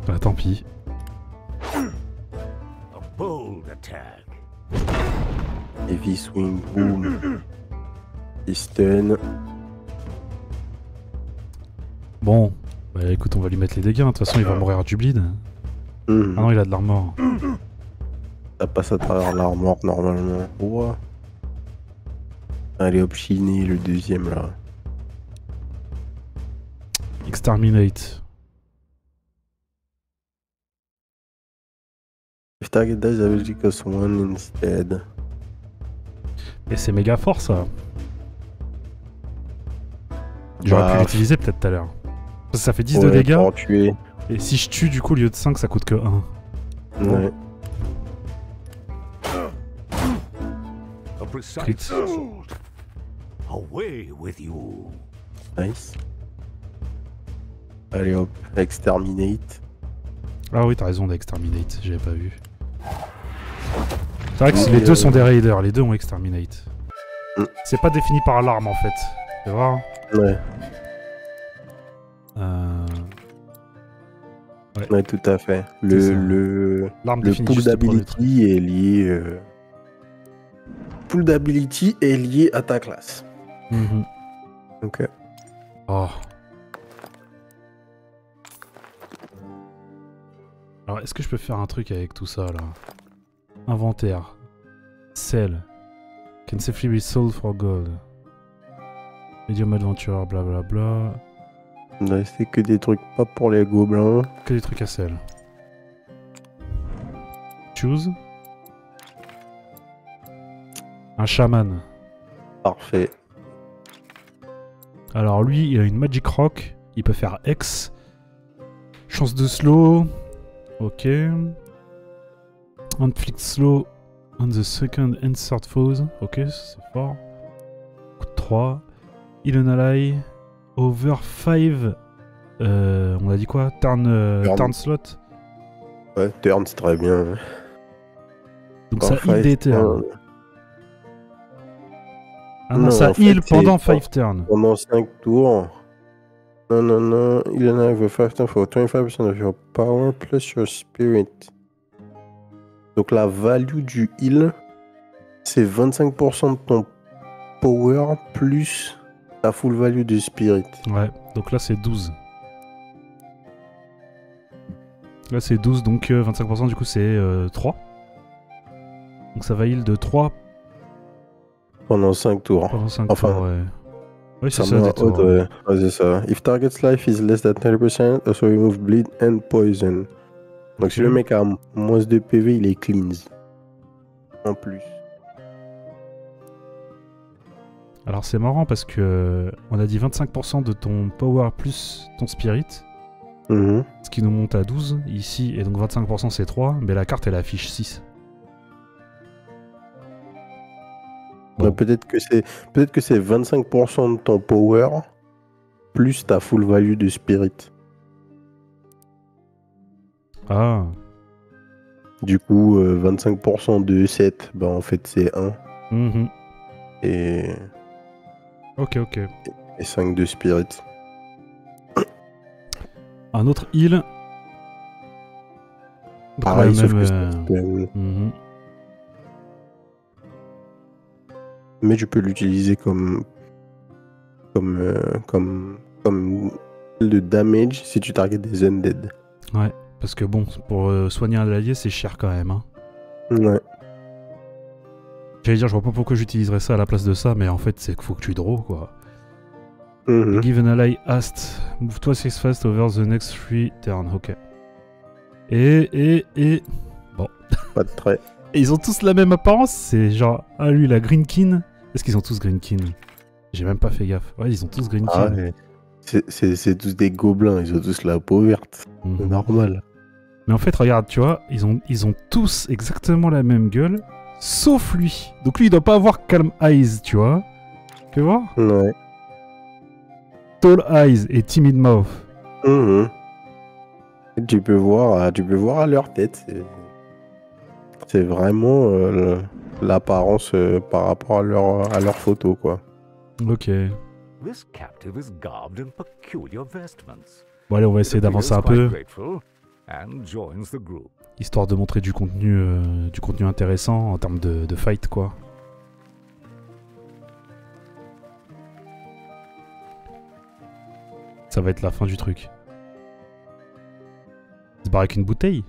Bah, tant pis. A bold attack. Heavy swing, boom. Et stun. Bon, bah écoute, on va lui mettre les dégâts. De toute façon, il va mourir du bleed. Ah non, il a de l'armor. Ça passe à travers l'armor normalement. Ouais. Allez hop, chiné le deuxième là. Exterminate. If target dies, I will take us one instead. Et c'est méga fort, ça. J'aurais pu l'utiliser peut-être tout à l'heure. Parce que ça fait 10 de dégâts. Pour tuer. Et si je tue, du coup, au lieu de 5, ça coûte que 1. Ouais. A precise Crit. assault. Away with you. Nice. Allez hop, exterminate. Ah oui, t'as raison d'exterminate, j'avais pas vu. C'est vrai que les deux sont des raiders, les deux ont exterminate. C'est pas défini par l'arme en fait, c'est vrai. Ouais. Ouais, tout à fait. Le pool d'ability est lié. Pool d'ability est lié à ta classe. Ok. Oh. Alors, est-ce que je peux faire un truc avec tout ça là? Inventaire. Sell. Can safely be sold for gold. Medium adventure, blablabla. Là, c'est que des trucs pas pour les gobelins. Que des trucs à sell. Choose. Un chaman. Parfait. Alors lui, il a une Magic Rock. Il peut faire X. Chance de slow. Ok. Inflict slow on the second insert foes. Ok, c'est fort. Coup de 3. Heal an ally. Over 5. On a dit quoi? Turn slot. Ouais, turn, c'est très bien. Donc Dans ça heal des turns. turn. Ah non, Non, ça en fait, heal c'est pendant 5 turns. Pendant 5 tours. Non. Il en a 5 turns for 25% of your power plus your spirit. Donc la value du heal, c'est 25% de ton power plus la full value du spirit. Ouais, donc là c'est 12. Là c'est 12, donc 25% du coup c'est 3. Donc ça va heal de 3 Pendant 5 tours. pendant 5 Enfin, tours, ouais. Oui, c'est ça ça, met des en tours. haute, ouais. Ouais, c'est ça. If target's life is less than 30%, also remove bleed and poison. Donc si le mec a moins de PV, il est cleanse. En plus. Alors c'est marrant parce que on a dit 25% de ton power plus ton spirit, Mhm. ce qui nous monte à 12 ici, et donc 25% c'est 3, mais la carte elle affiche 6. Bon. Ouais, peut-être que c'est 25% de ton power plus ta full value de spirit. Ah, Du coup, 25% de 7, ben en fait c'est 1. mhm. Et, Ok. et 5 de spirit. Un autre heal. Donc Pareil, ouais, sauf même, que c'est- mhm. mais tu peux l'utiliser comme le damage si tu target des undead. Ouais, parce que bon, pour soigner un allié c'est cher quand même. Hein. Ouais. J'allais dire, je vois pas pourquoi j'utiliserais ça à la place de ça, mais en fait c'est qu'il faut que tu draw quoi. Mhm. Give an ally hast. Move twice as fast over the next 3 turns. Ok. Et... Bon. Pas de trait. Et ils ont tous la même apparence. C'est genre... Ah lui, la Greenkin. Est-ce qu'ils ont tous Greenkin? J'ai même pas fait gaffe. Ouais, ils ont tous Greenkin. Ah ouais. C'est tous des gobelins, ils ont tous la peau verte. Mhm. C'est normal. Mais en fait, regarde, tu vois, ils ont tous exactement la même gueule, sauf lui. Donc lui, il doit pas avoir Calm Eyes, tu vois. Tu vois? Ouais. Tall Eyes et Timid Mouth. Mhm. Tu peux voir à leur tête. C'est vraiment l'apparence par rapport à leur photo, quoi. Ok. This captive is garbed in peculiar vestments. Bon allez, on va essayer d'avancer un peu, Grateful and joins the group. histoire de montrer du contenu intéressant en termes de fight, quoi. Ça va être la fin du truc. Il se barre avec une bouteille?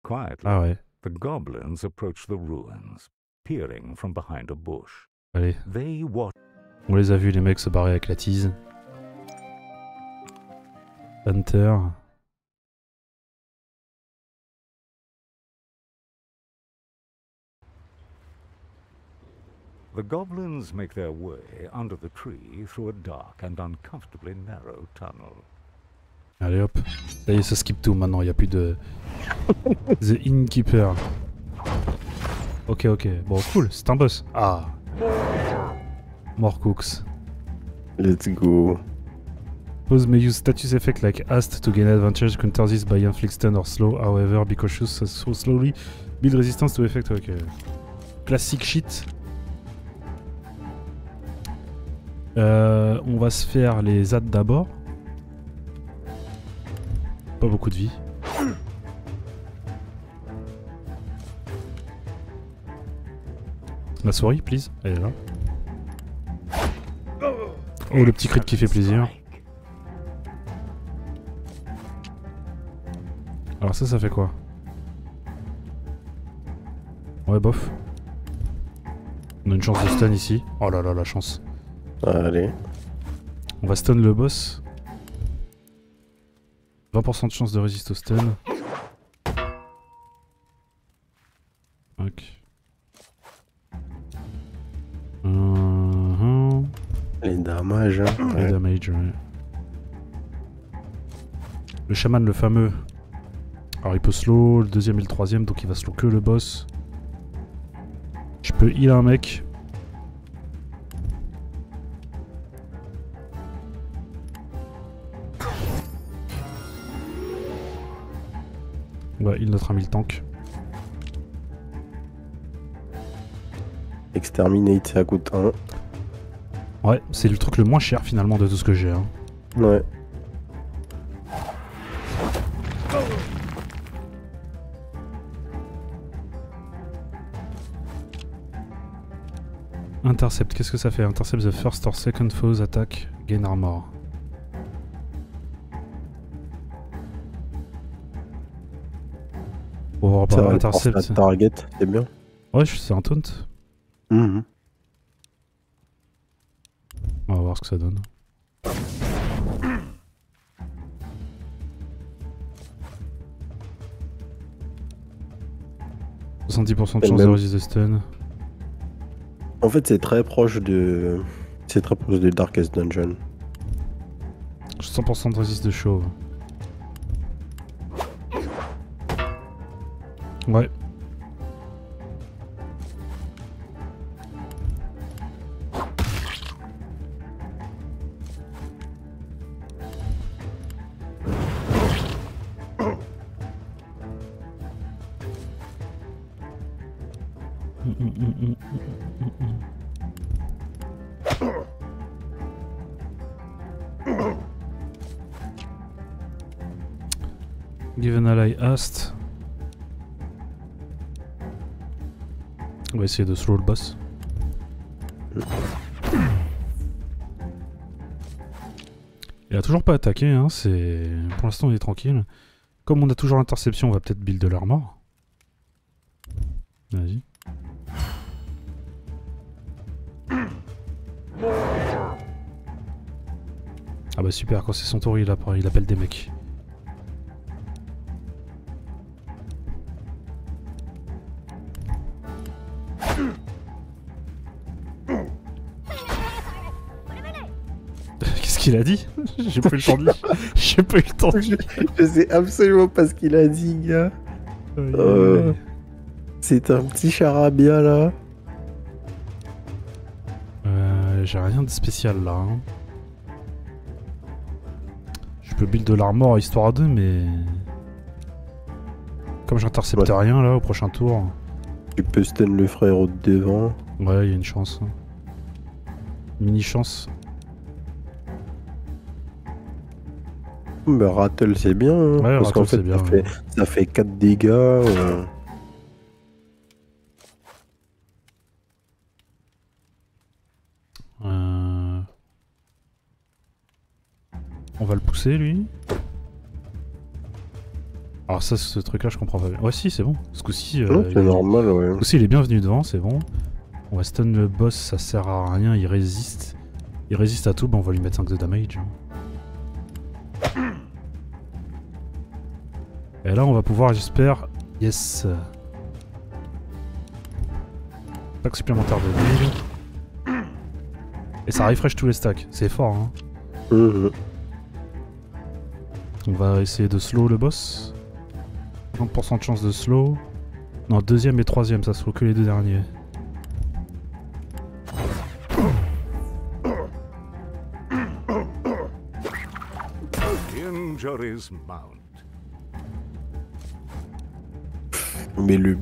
Quietly, Ah ouais. the goblins approach the ruins, peering from behind a bush. Allez, They watch. on les a vus, les mecs se barrer avec la tease. Hunter. The goblins make their way under the tree through a dark and uncomfortably narrow tunnel. Allez hop. Ça y est, ça skip tout maintenant, il n'y a plus de... The Innkeeper. Ok. Bon, cool, c'est un boss. Ah. More cooks. Let's go. Pose may use status effect like Hast to gain advantage, counter this by inflict stun or slow, however, be cautious so slowly, build resistance to effect, ok. Classic shit. On va se faire les adds d'abord. Pas beaucoup de vie. La souris, please. Elle est là. Oh, le petit crit qui fait plaisir. Alors ça fait quoi? Ouais, bof. On a une chance de stun ici. Oh là là, la chance. Allez. On va stun le boss. 20% de chance de résister au stun. Ok. Les damages, hein. Les Ouais. damage, ouais. Le chaman, le fameux. Alors il peut slow le deuxième et le troisième, donc il va slow que le boss. Je peux heal un mec. Ouais, il notre ami le tank. Exterminate, ça coûte 1. Ouais, c'est le truc le moins cher finalement de tout ce que j'ai. Hein. Ouais. Intercept, qu'est-ce que ça fait? Intercept the first or second foe's attack, gain armor. On va voir Ça par va intercept. la target, c'est bien. Ouais, c'est un taunt. Mhm. On va voir ce que ça donne. « 70% de chance de résister stun. » En fait, c'est très proche de... C'est très proche de Darkest Dungeon. 100% de résiste de chauve. Ouais. Give an ally hast. On va essayer de slow le boss. Il a toujours pas attaqué, hein, c'est... Pour l'instant, il est tranquille. Comme on a toujours l'interception, on va peut-être build de l'armor. Vas-y. Ah bah super, quand c'est son tour, il appelle des mecs. Qu'est-ce qu'il a dit? J'ai pas eu le temps de lire. J'ai pas eu le temps de lire. Je sais absolument pas ce qu'il a dit, gars. C'est un petit charabia, là. J'ai rien de spécial, là. Hein. Je peux build de l'armor histoire 2, mais... Comme j'intercepte rien, là, au prochain tour... Tu peux stun le frérot de devant. Ouais, il y a une chance. Mini chance. Bah, Rattle, c'est bien. Hein, ouais, parce qu'en fait, bien, ça fait 4 dégâts. On va le pousser, lui. Alors ça, ce truc-là, je comprends pas bien. Ouais, si, c'est bon. Ce coup-ci... c'est normal, ouais. Ce coup-ci, il est bienvenu devant, c'est bon. On va stun le boss, ça sert à rien, il résiste. Il résiste à tout, bah on va lui mettre 5 de damage. Et là, on va pouvoir, j'espère... Yes. Pack supplémentaire de build. Et ça refresh tous les stacks, c'est fort, hein. On va essayer de slow le boss. 30% de chance de slow. Non, deuxième et troisième, ça slow que les deux derniers. Mais le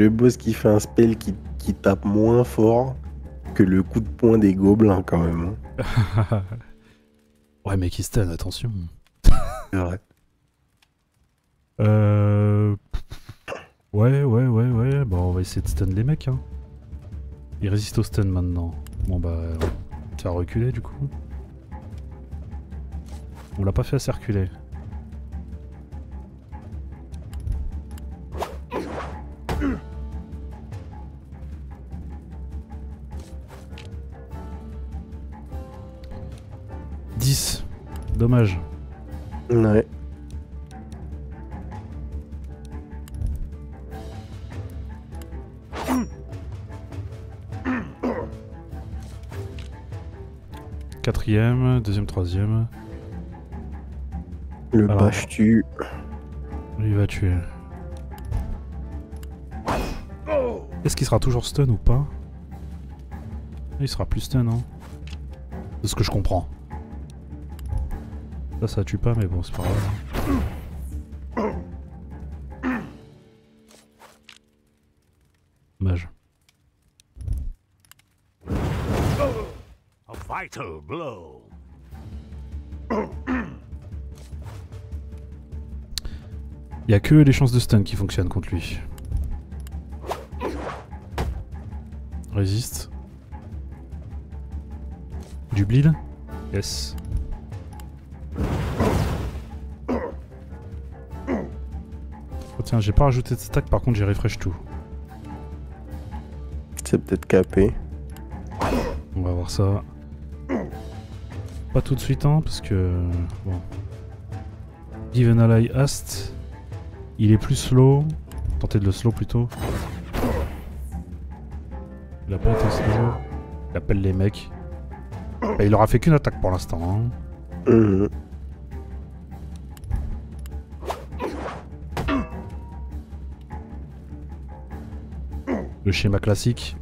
boss qui fait un spell qui tape moins fort que le coup de poing des gobelins quand même. Hein. Ouais, mais qui stun, attention. C'est vrai. Ouais. Bon, on va essayer de stun les mecs. Hein. Ils résistent au stun maintenant. Bon bah, tu vas reculer du coup. On l'a pas fait assez reculer. Dommage. Ouais. Quatrième, deuxième, troisième. Le bâche tue. Il va tuer. Est-ce qu'il sera toujours stun ou pas? Il sera plus stun, hein. De ce que je comprends. Ça tue pas, mais bon, c'est pas grave. Vital blow. Il y a que les chances de stun qui fonctionnent contre lui. Résiste. Du bleed? Yes. Oh tiens, j'ai pas rajouté de stack, par contre j'ai refresh tout. C'est peut-être capé. On va voir ça. Pas tout de suite, hein, parce que... Bon. Given ally Ast. Il est plus slow. Tentez de le slow plutôt. Il a pas été slow. Il appelle les mecs. Bah, il aura fait qu'une attaque pour l'instant. Hein. Le schéma classique.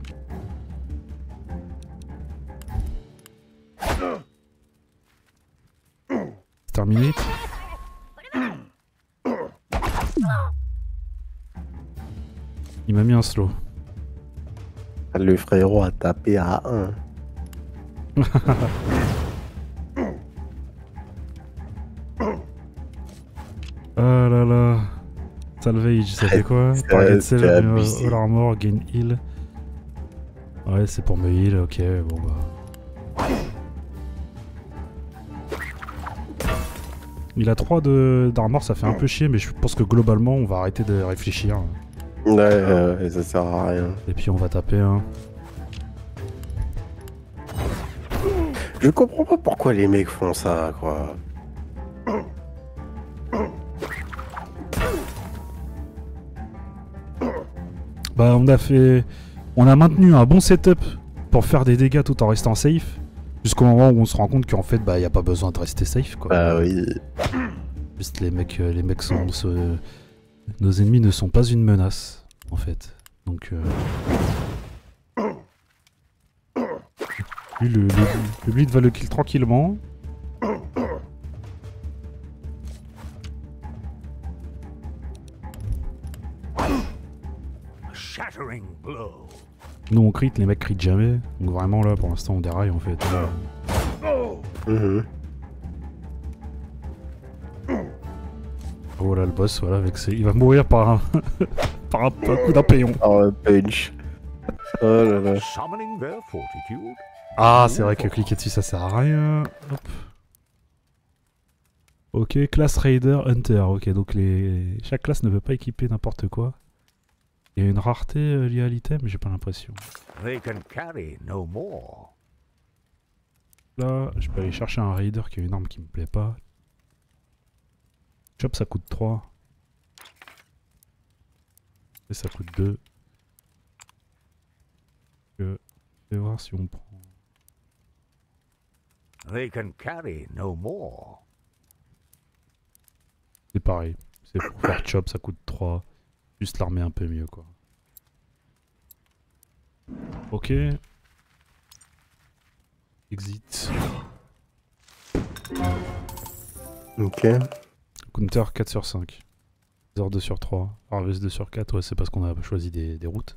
Terminé. Il m'a mis un slow. Le frérot a tapé à 1. Ah là là. Salvage, ça fait quoi? Target save, all armor, gain heal. Ouais, c'est pour me heal, ok, bon bah. Il a 3 d'armor, ça fait un peu chier, mais je pense que globalement, on va arrêter de réfléchir. Ouais, ça sert à rien. Et puis on va taper, hein. Je comprends pas pourquoi les mecs font ça, quoi. Bah on a maintenu un bon setup pour faire des dégâts tout en restant safe. Jusqu'au moment où on se rend compte qu'en fait bah y a pas besoin de rester safe quoi. Bah oui. Juste les mecs sont... Nos ennemis ne sont pas une menace en fait. Donc lui le bleed va le kill tranquillement. Nous on crit, les mecs critent jamais. Donc vraiment là pour l'instant on déraille en fait. Oh là le boss voilà avec ses... Il va mourir par un par un coup d'un paillon. Oh un punch. Oh là là. Ah c'est vrai que cliquer dessus ça sert à rien. Hop. Ok, classe Raider Hunter. Ok donc chaque classe ne veut pas équiper n'importe quoi. Il y a une rareté liée à l'item, mais j'ai pas l'impression. Là, je peux aller chercher un Raider qui a une arme qui me plaît pas. Chop, ça coûte 3. Et ça coûte 2. Je vais voir si on prend... C'est pareil. C'est pour faire chop, ça coûte 3. Juste l'armée un peu mieux quoi. Ok. Exit. Ok. Counter 4 sur 5. Heures 2 sur 3. Harvest 2 sur 4. Ouais, c'est parce qu'on a choisi des routes.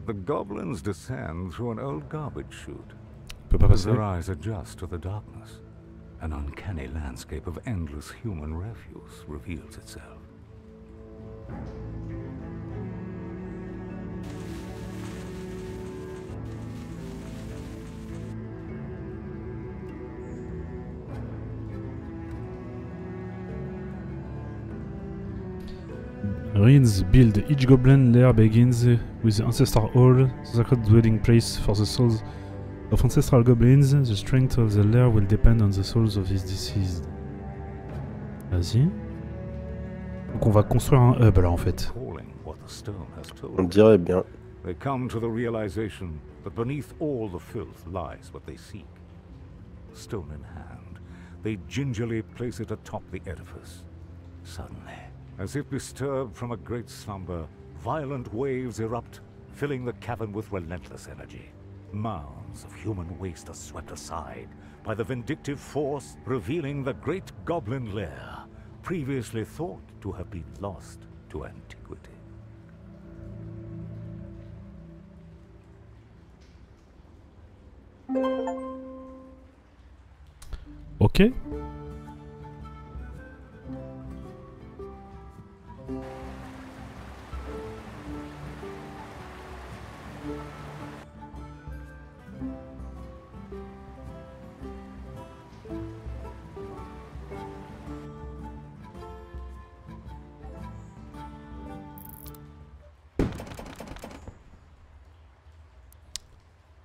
The goblins descend through an old garbage chute. Peut pas passer. Their eyes adjust to the darkness. An uncanny landscape of endless human refuse reveals itself. Ruins build. Each goblin lair begins with the ancestor hall, the sacred dwelling place for the souls of ancestral goblins. The strength of the lair will depend on the souls of his deceased. Vas-y. Donc on va construire un hub là en fait. On dirait bien. They come to the realization that beneath all the filth lies what they seek. Stone in hand, they gingerly place it atop the edifice. Suddenly, as if disturbed from a great slumber, violent waves erupt, filling the cavern with relentless energy. Mounds of human waste are swept aside by the vindictive force, revealing the great goblin lair, previously thought to have been lost to antiquity. Ok.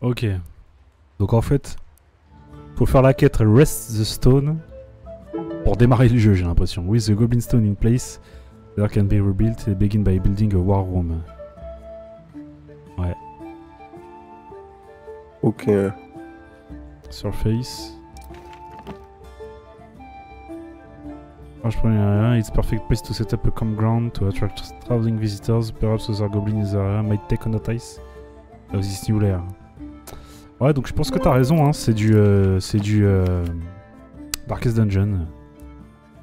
Ok. Donc en fait, faut faire la quête Rest the Stone pour démarrer le jeu, j'ai l'impression. With the Goblin Stone in place, there can be rebuilt and begin by building a war room. Ouais. Ok. Surface. It's perfect place to set up a campground to attract traveling visitors. Perhaps other goblins in the area might take notice of this new lair. Ouais, donc je pense que t'as raison, hein. C'est du Darkest Dungeon.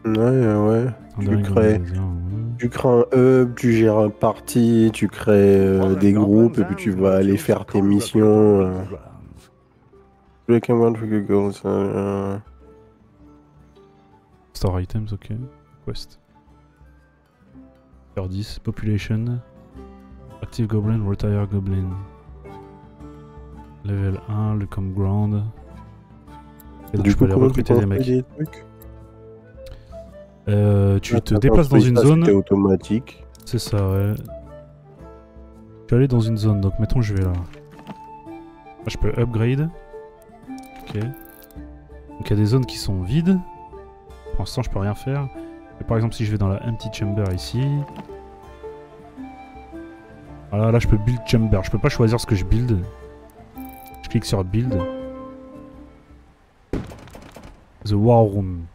Ouais. Tu crées un hub, tu gères un party, tu crées des groupes et puis tu vas aller faire tes missions. Store items, ok. Quest. Tier 10, population. Active goblin, retire goblin. Level 1, le campground. Et donc Du je coup, peux aller recruter des mecs. Tu te déplaces dans une zone. C'est automatique. C'est ça, ouais. Je vais aller dans une zone, donc mettons je vais là. Là je peux upgrade. Ok. Donc il y a des zones qui sont vides. Pour l'instant je peux rien faire. Mais par exemple si je vais dans la empty chamber ici. Voilà, là je peux build chamber. Je peux pas choisir ce que je build. Je clique sur build. The war room.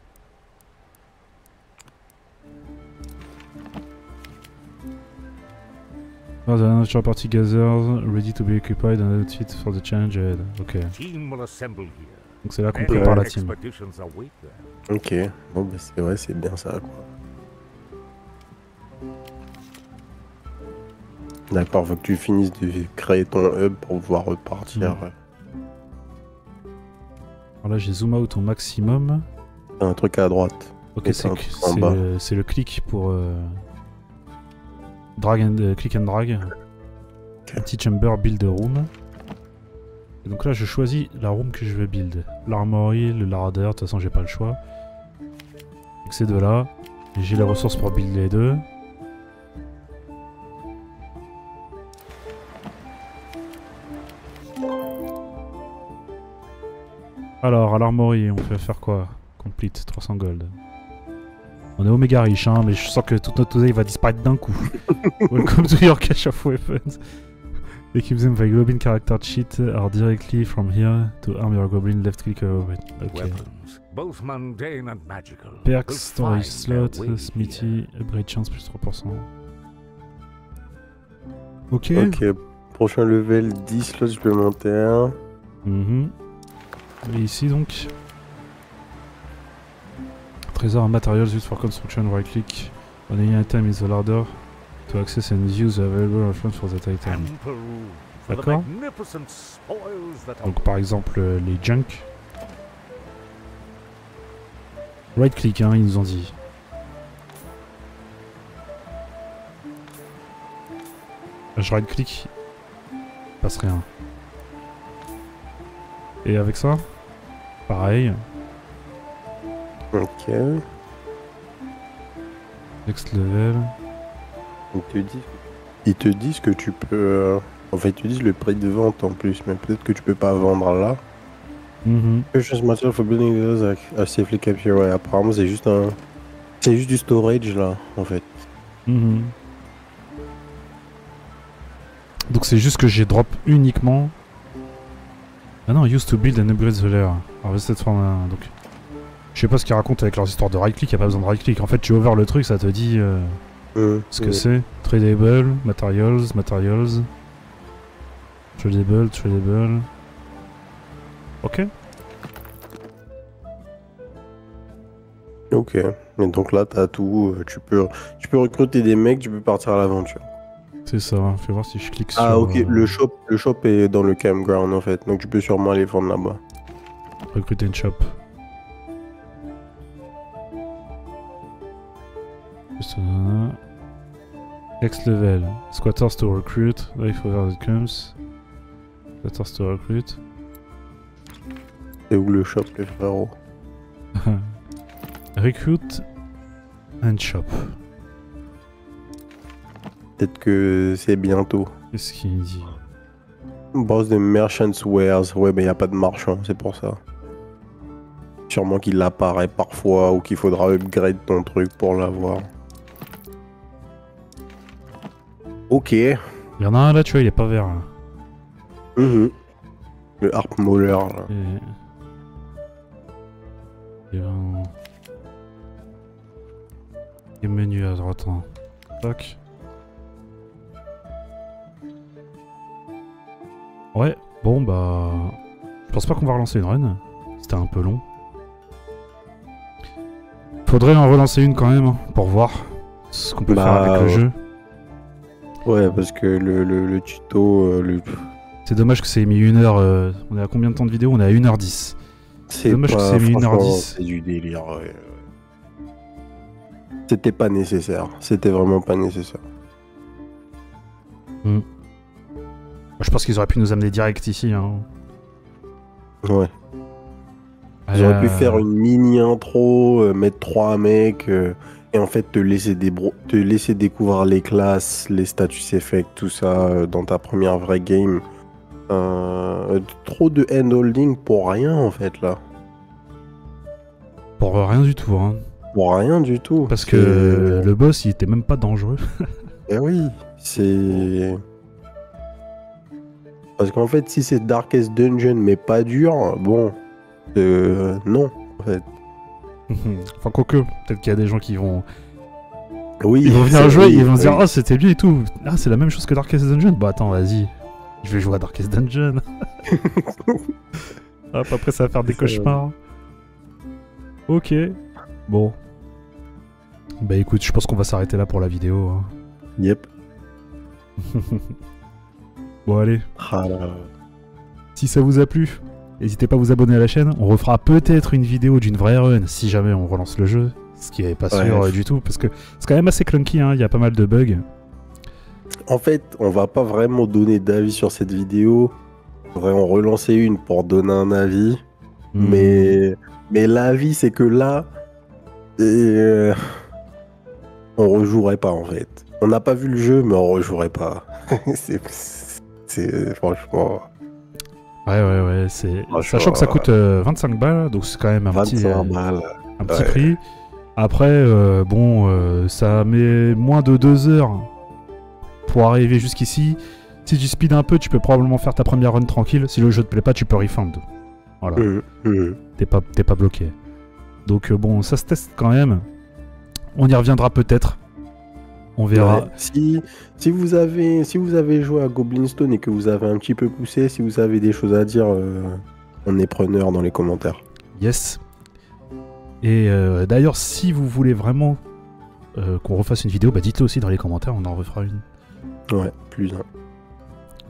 Now the natural party gathers, ready to be occupied and outfit for the challenge ahead. Ok. Donc c'est là qu'on prépare la team. Ok, bon bah c'est vrai, c'est bien ça quoi. D'accord, faut que tu finisses de créer ton hub pour pouvoir repartir. Alors là j'ai zoom out au maximum. C'est un truc à droite. Ok, c'est le clic pour click and drag. Petit chamber build room. Et donc là je choisis la room que je veux build. L'armory, le larder, de toute façon j'ai pas le choix. Donc ces deux là. J'ai les ressources pour build les deux. Alors à l'armory on peut faire quoi? Complete 300 gold. On est oméga riche, hein, mais je sens que toute notre oseille va disparaître d'un coup. Welcome to your cache of weapons. Equip them by goblin character sheet are directly from here to arm your goblin left click over it. Okay. Both mundane and magical. Perks, storage slot, smithy, upgrade chance plus 3%. Ok. Ok, prochain level 10 slots supplémentaires. Et ici donc. Trésor materials used for construction, right click on any item is the ladder to access and use the available reference for that item. D'accord. Donc par exemple les junk. Right click, hein, ils nous ont dit. Je right click, il passe rien. Et avec ça, pareil. Ok. Next level. Ils te disent que tu peux... En fait, ils te disent le prix de vente en plus, mais peut-être que tu peux pas vendre là. Precious material for building those are safely captured. Ouais, apparemment c'est juste un... C'est juste du storage là, en fait. Donc c'est juste que j'ai drop uniquement... Ah non, used to build and upgrade the lair. Harvested from... Donc... Je sais pas ce qu'ils racontent avec leurs histoires de right click, y a pas besoin de right click. En fait, tu over le truc, ça te dit ce que c'est. Tradable, materials, tradable. Ok. Ok. Et donc là, t'as tout. Tu peux recruter des mecs, tu peux partir à l'aventure. C'est ça. Fais voir si je clique sur... Ah ok, le shop est dans le campground en fait, donc tu peux sûrement aller vendre là-bas. Recruter une shop. Juste, next level. Squatters to recruit. Là, il faut voir the comes. Squatters to recruit. C'est où le shop, les frérots? Recruit and shop. Peut-être que c'est bientôt. Qu'est-ce qu'il dit? Boss de Merchants Wares. Ouais, mais y a pas de marchand, c'est pour ça. Sûrement qu'il apparaît parfois ou qu'il faudra upgrade ton truc pour l'avoir. Ok. Il y en a un là, tu vois, il est pas vert. Là. Le Harp Mauler là. Il y a un... Et menu à droite. Hein. Tac. Ouais, bon bah... Je pense pas qu'on va relancer une run. C'était un peu long. Faudrait en relancer une quand même, hein, pour voir ce qu'on peut faire avec le jeu. Ouais, parce que le tuto... C'est dommage que c'est mis 1 heure... on est à combien de temps de vidéo? On est à 1h10. C'est dommage que c'est mis 1h10. C'est du délire, ouais. C'était pas nécessaire. C'était vraiment pas nécessaire. Je pense qu'ils auraient pu nous amener direct ici. Hein. Ouais. Ils auraient pu faire une mini intro, mettre 3 mecs, et en fait te laisser découvrir les classes, les status effects, tout ça dans ta première vraie game. Trop de handholding pour rien en fait là. Pour rien du tout. Hein. Pour rien du tout. Parce que le boss il était même pas dangereux. Eh oui, c'est... Parce qu'en fait si c'est Darkest Dungeon mais pas dur, bon... non, en fait. Enfin, quoique, peut-être qu'il y a des gens qui vont... Oui, ils vont venir jouer, ils vont se dire « Ah, c'était bien et tout. Ah, c'est la même chose que Darkest Dungeon. Bah attends, vas-y. Je vais jouer à Darkest Dungeon. » Hop, après ça va faire des cauchemars. Ok. Bon. Bah écoute, je pense qu'on va s'arrêter là pour la vidéo. Hein. Yep. Bon, allez. Ah là. Si ça vous a plu... N'hésitez pas à vous abonner à la chaîne, on refera peut-être une vidéo d'une vraie run si jamais on relance le jeu, ce qui n'est pas sûr du tout, parce que c'est quand même assez clunky, hein, il y a pas mal de bugs. En fait, on va pas vraiment donner d'avis sur cette vidéo, on va en relancer une pour donner un avis, mais l'avis c'est que là, on rejouerait pas en fait. On n'a pas vu le jeu, mais on rejouerait pas. c'est franchement... Ouais, c'est... Sachant que ça coûte 25 balles, donc c'est quand même un petit prix. Après, ça met moins de 2 heures pour arriver jusqu'ici. Si tu speed un peu, tu peux probablement faire ta première run tranquille. Si le jeu te plaît pas, tu peux refund. Voilà. T'es pas bloqué. Donc bon, ça se teste quand même. On y reviendra peut-être. On verra. Ouais. Si vous avez joué à Goblin Stone et que vous avez un petit peu poussé, si vous avez des choses à dire, on est preneur dans les commentaires. Yes. Et d'ailleurs, si vous voulez vraiment qu'on refasse une vidéo, bah dites-le aussi dans les commentaires, on en refera une. Ouais, plus un.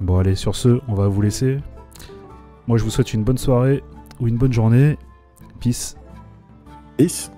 Bon allez, sur ce, on va vous laisser. Moi je vous souhaite une bonne soirée ou une bonne journée. Peace. Peace.